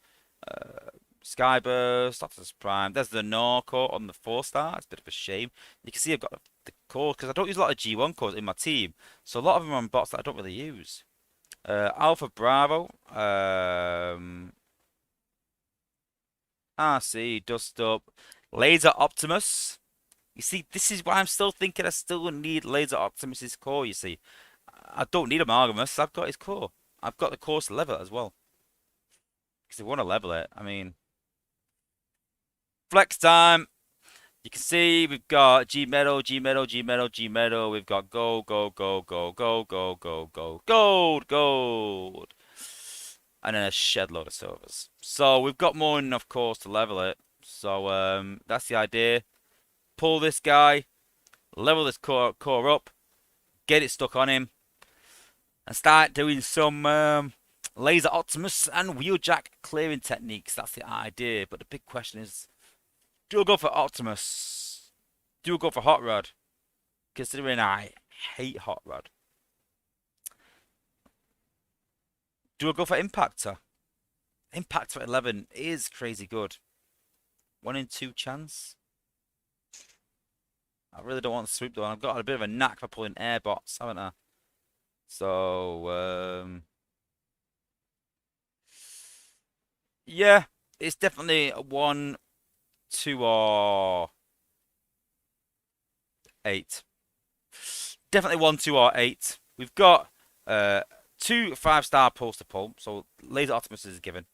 Skyburst, Optimus Prime. There's the Gnaw core on the 4-star. It's a bit of a shame. You can see I've got the core because I don't use a lot of G1 cores in my team. So a lot of them are on bots that I don't really use. Alpha Bravo, RC, Dust Up, Laser Optimus. You see, this is why I'm still thinking I still need Laser Optimus's core, you see. I don't need Amalgamus, I've got his core. I've got the core to level it as well. Because if I want to level it, I mean... Flex time! You can see we've got G Metal, G Metal, G Metal, G Metal. We've got gold, gold, gold, gold, gold, gold, gold, gold, gold, gold. And then a shed load of silvers. So we've got more than enough cores to level it. So that's the idea. Pull this guy, level this core up, get it stuck on him, and start doing some Laser Optimus and Wheeljack clearing techniques. That's the idea. But the big question is, do I go for Optimus? Do I go for Hot Rod? Considering I hate Hot Rod. Do I go for Impactor? Impactor at 11 is crazy good. 1 in 2 chance. I really don't want to swoop though. I've got a bit of a knack for pulling air bots, haven't I? So, yeah, it's definitely a 1, 2, or 8. Definitely 1, 2, or 8. We've got 2 5-star pulls to pull. So Laser Optimus is given.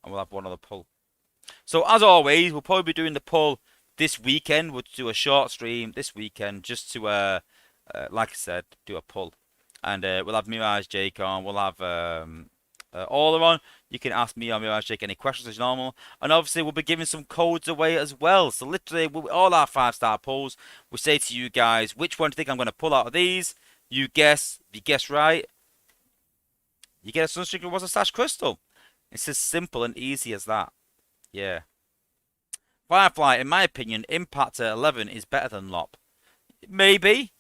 And we'll have one other pull. So as always, we'll probably be doing the pull this weekend. We'll do a short stream this weekend just to, like I said, do a pull. And we'll have Mirage Jake on. We'll have Ola on. You can ask me or Mirage Jake any questions as normal. And obviously, we'll be giving some codes away as well. So literally, all our 5-star pulls, we say to you guys, which one do you think I'm going to pull out of these? You guess. If you guess right, you get a Sunstreaker Wozza / Crystal. It's as simple and easy as that. Yeah. Firefly, in my opinion, Impact at 11 is better than Lop. Maybe.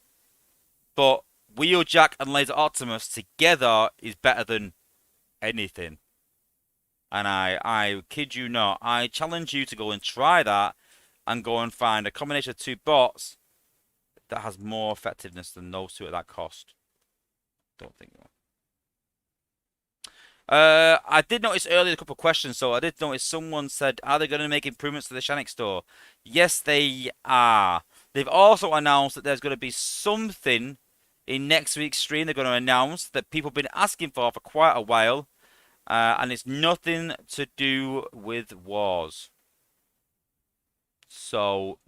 But Wheeljack and Laser Optimus together is better than anything. And I kid you not, I challenge you to go and try that and go and find a combination of 2 bots that has more effectiveness than those 2 at that cost. Don't think so. I did notice earlier a couple of questions, so I did notice someone said, are they going to make improvements to the Shanix store? Yes, they are. They've also announced that there's going to be something in next week's stream they're going to announce that people have been asking for quite a while. And it's nothing to do with wars. So,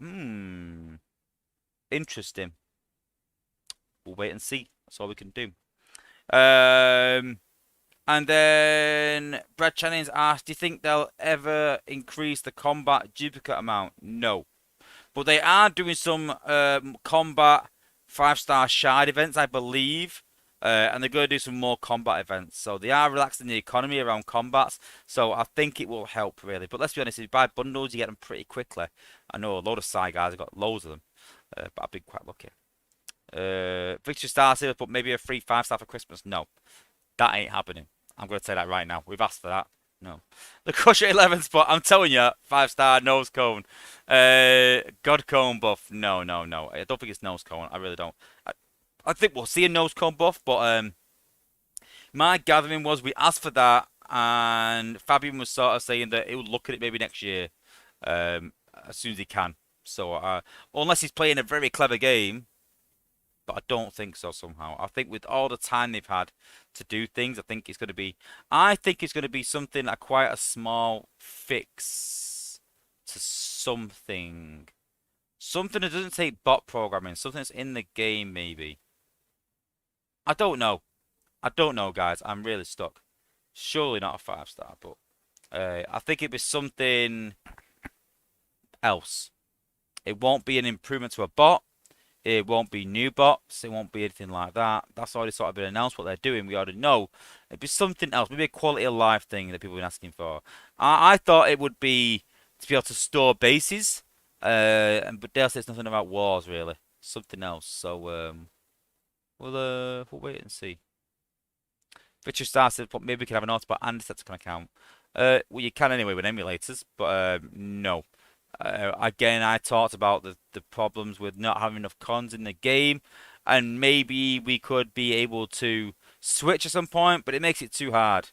interesting. We'll wait and see. That's all we can do. And then Brad Channing's asked, do you think they'll ever increase the combat duplicate amount? No. But they are doing some combat 5-star shard events, I believe. And they're going to do some more combat events. So they are relaxing the economy around combats. So I think it will help, really. But let's be honest, if you buy bundles, you get them pretty quickly. I know a load of Psy guys have got loads of them. But I've been quite lucky. Victor Star Sailor put maybe a free 5-star for Christmas. No. That ain't happening. I'm going to say that right now. We've asked for that. No. The Crusher 11 spot, I'm telling you, 5-star nose cone. God cone buff. No, no, no. I don't think it's nose cone. I really don't. I think we'll see a nose cone buff, but my gathering was we asked for that, and Fabian was sort of saying that he would look at it maybe next year, as soon as he can. So unless he's playing a very clever game, but I don't think so somehow. I think with all the time they've had to do things, I think it's going to be. I think it's going to be something like quite a small fix to something. Something that doesn't take bot programming. Something that's in the game, maybe. I don't know. I don't know, guys. I'm really stuck. Surely not a 5-star, but I think it'd be something else. It won't be an improvement to a bot. It won't be new bots. It won't be anything like that. That's already sort of been announced what they're doing. We already know. It'd be something else. Maybe a quality of life thing that people have been asking for. I thought it would be to be able to store bases. But Dale says nothing about wars, really. Something else. So, we'll wait and see. Victor Star said maybe we can have an autobot and a Decepticon account. Well, you can anyway with emulators, but no. Again, I talked about the problems with not having enough cons in the game, and maybe we could be able to switch at some point, but it makes it too hard.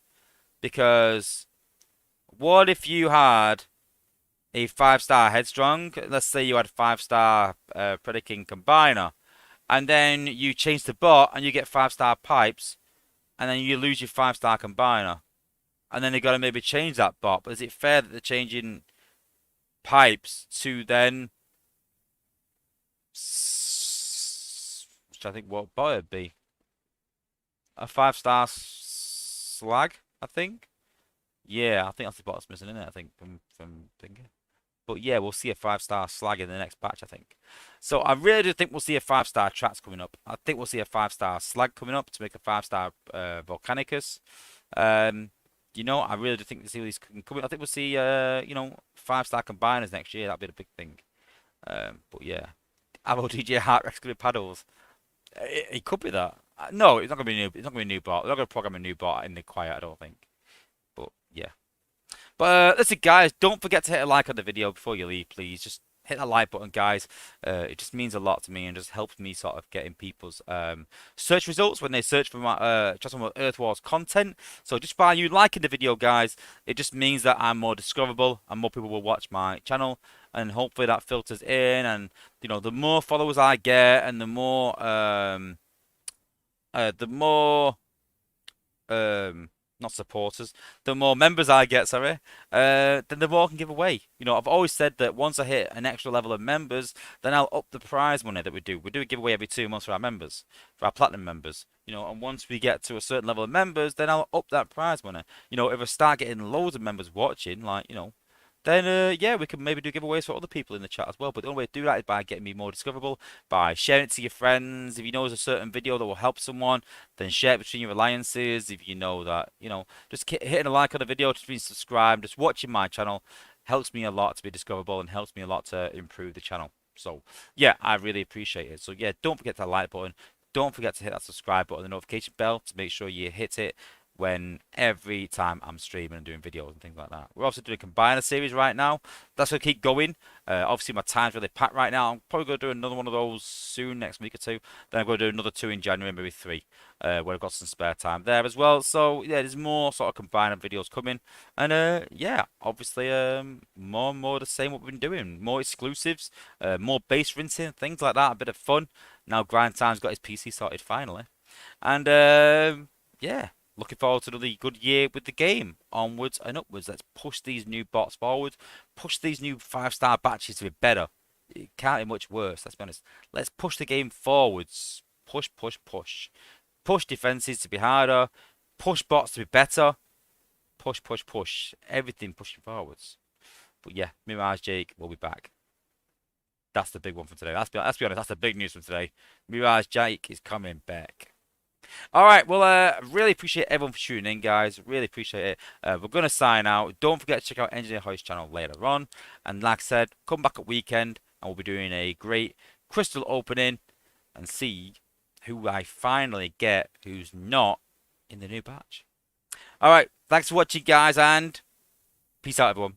Because what if you had a 5-star Headstrong? Let's say you had 5-star Predaking Combiner, and then you change the bot and you get 5-star Pipes, and then you lose your 5-star Combiner. And then they got to maybe change that bot. But is it fair that they're changing Pipes to then, which I think what bot would be? A 5-star Slag, I think. Yeah, I think that's the bot that's missing in it, I think, from thinking. But yeah, we'll see a 5-star Slag in the next batch, I think. So I really do think we'll see a 5-star Trax coming up. I think we'll see a 5-star Slag coming up to make a 5-star Volcanicus. You know, I really do think we'll see these coming. I think we'll see, you know, 5-star Combiners next year. That'd be the big thing. But yeah, Avo DJ Heart Rex could be paddles. It could be that. No, it's not gonna be new. It's not gonna be a new bot. They're not gonna program a new bot in the quiet, I don't think. But yeah. But listen, guys, don't forget to hit a like on the video before you leave, please. Just hit that like button, guys. It just means a lot to me and just helps me sort of getting people's search results when they search for my just on Earth Wars content. So just by you liking the video, guys, it just means that I'm more discoverable and more people will watch my channel, and hopefully that filters in. And you know, the more followers I get, and the more not supporters, the more members I get, sorry, then the more I can give away. You know, I've always said that once I hit an extra level of members, then I'll up the prize money that we do. We do a giveaway every 2 months for our members, for our platinum members. You know, and once we get to a certain level of members, then I'll up that prize money. You know, if I start getting loads of members watching, like, you know, then yeah, we can maybe do giveaways for other people in the chat as well. But the only way to do that is by getting me more discoverable, by sharing it to your friends. If you know there's a certain video that will help someone, then share it between your alliances. If you know that, you know, just hitting a like on the video, just being subscribed, just watching my channel helps me a lot to be discoverable and helps me a lot to improve the channel. So yeah, I really appreciate it. So yeah, don't forget to like button. Don't forget to hit that subscribe button, the notification bell, to make sure you hit it when every time I'm streaming and doing videos and things like that. We're also doing a combiner series right now. That's going to keep going. Obviously, my time's really packed right now. I'm probably going to do another one of those soon, next week or two. Then I'm going to do another 2 in January, maybe 3, where I've got some spare time there as well. So, yeah, there's more sort of combiner videos coming. And, yeah, obviously, more and more the same what we've been doing. More exclusives, more base rinsing, things like that. A bit of fun. Now, Grind Time's got his PC sorted finally. And, yeah. Looking forward to another good year with the game. Onwards and upwards. Let's push these new bots forward. Push these new 5-star batches to be better. It can't be much worse, let's be honest. Let's push the game forwards. Push, push, push. Push defenses to be harder. Push bots to be better. Push, push, push. Everything pushing forwards. But yeah, Mirage Jake will be back. That's the big one from today. Let's be honest, that's the big news from today. Mirage Jake is coming back. All right, well, really appreciate everyone for tuning in, guys. Really appreciate it. We're going to sign out. Don't forget to check out Engineer Hoist channel later on. And like I said, come back at weekend, and we'll be doing a great crystal opening and see who I finally get who's not in the new batch. All right, Thanks for watching, guys, and peace out, everyone.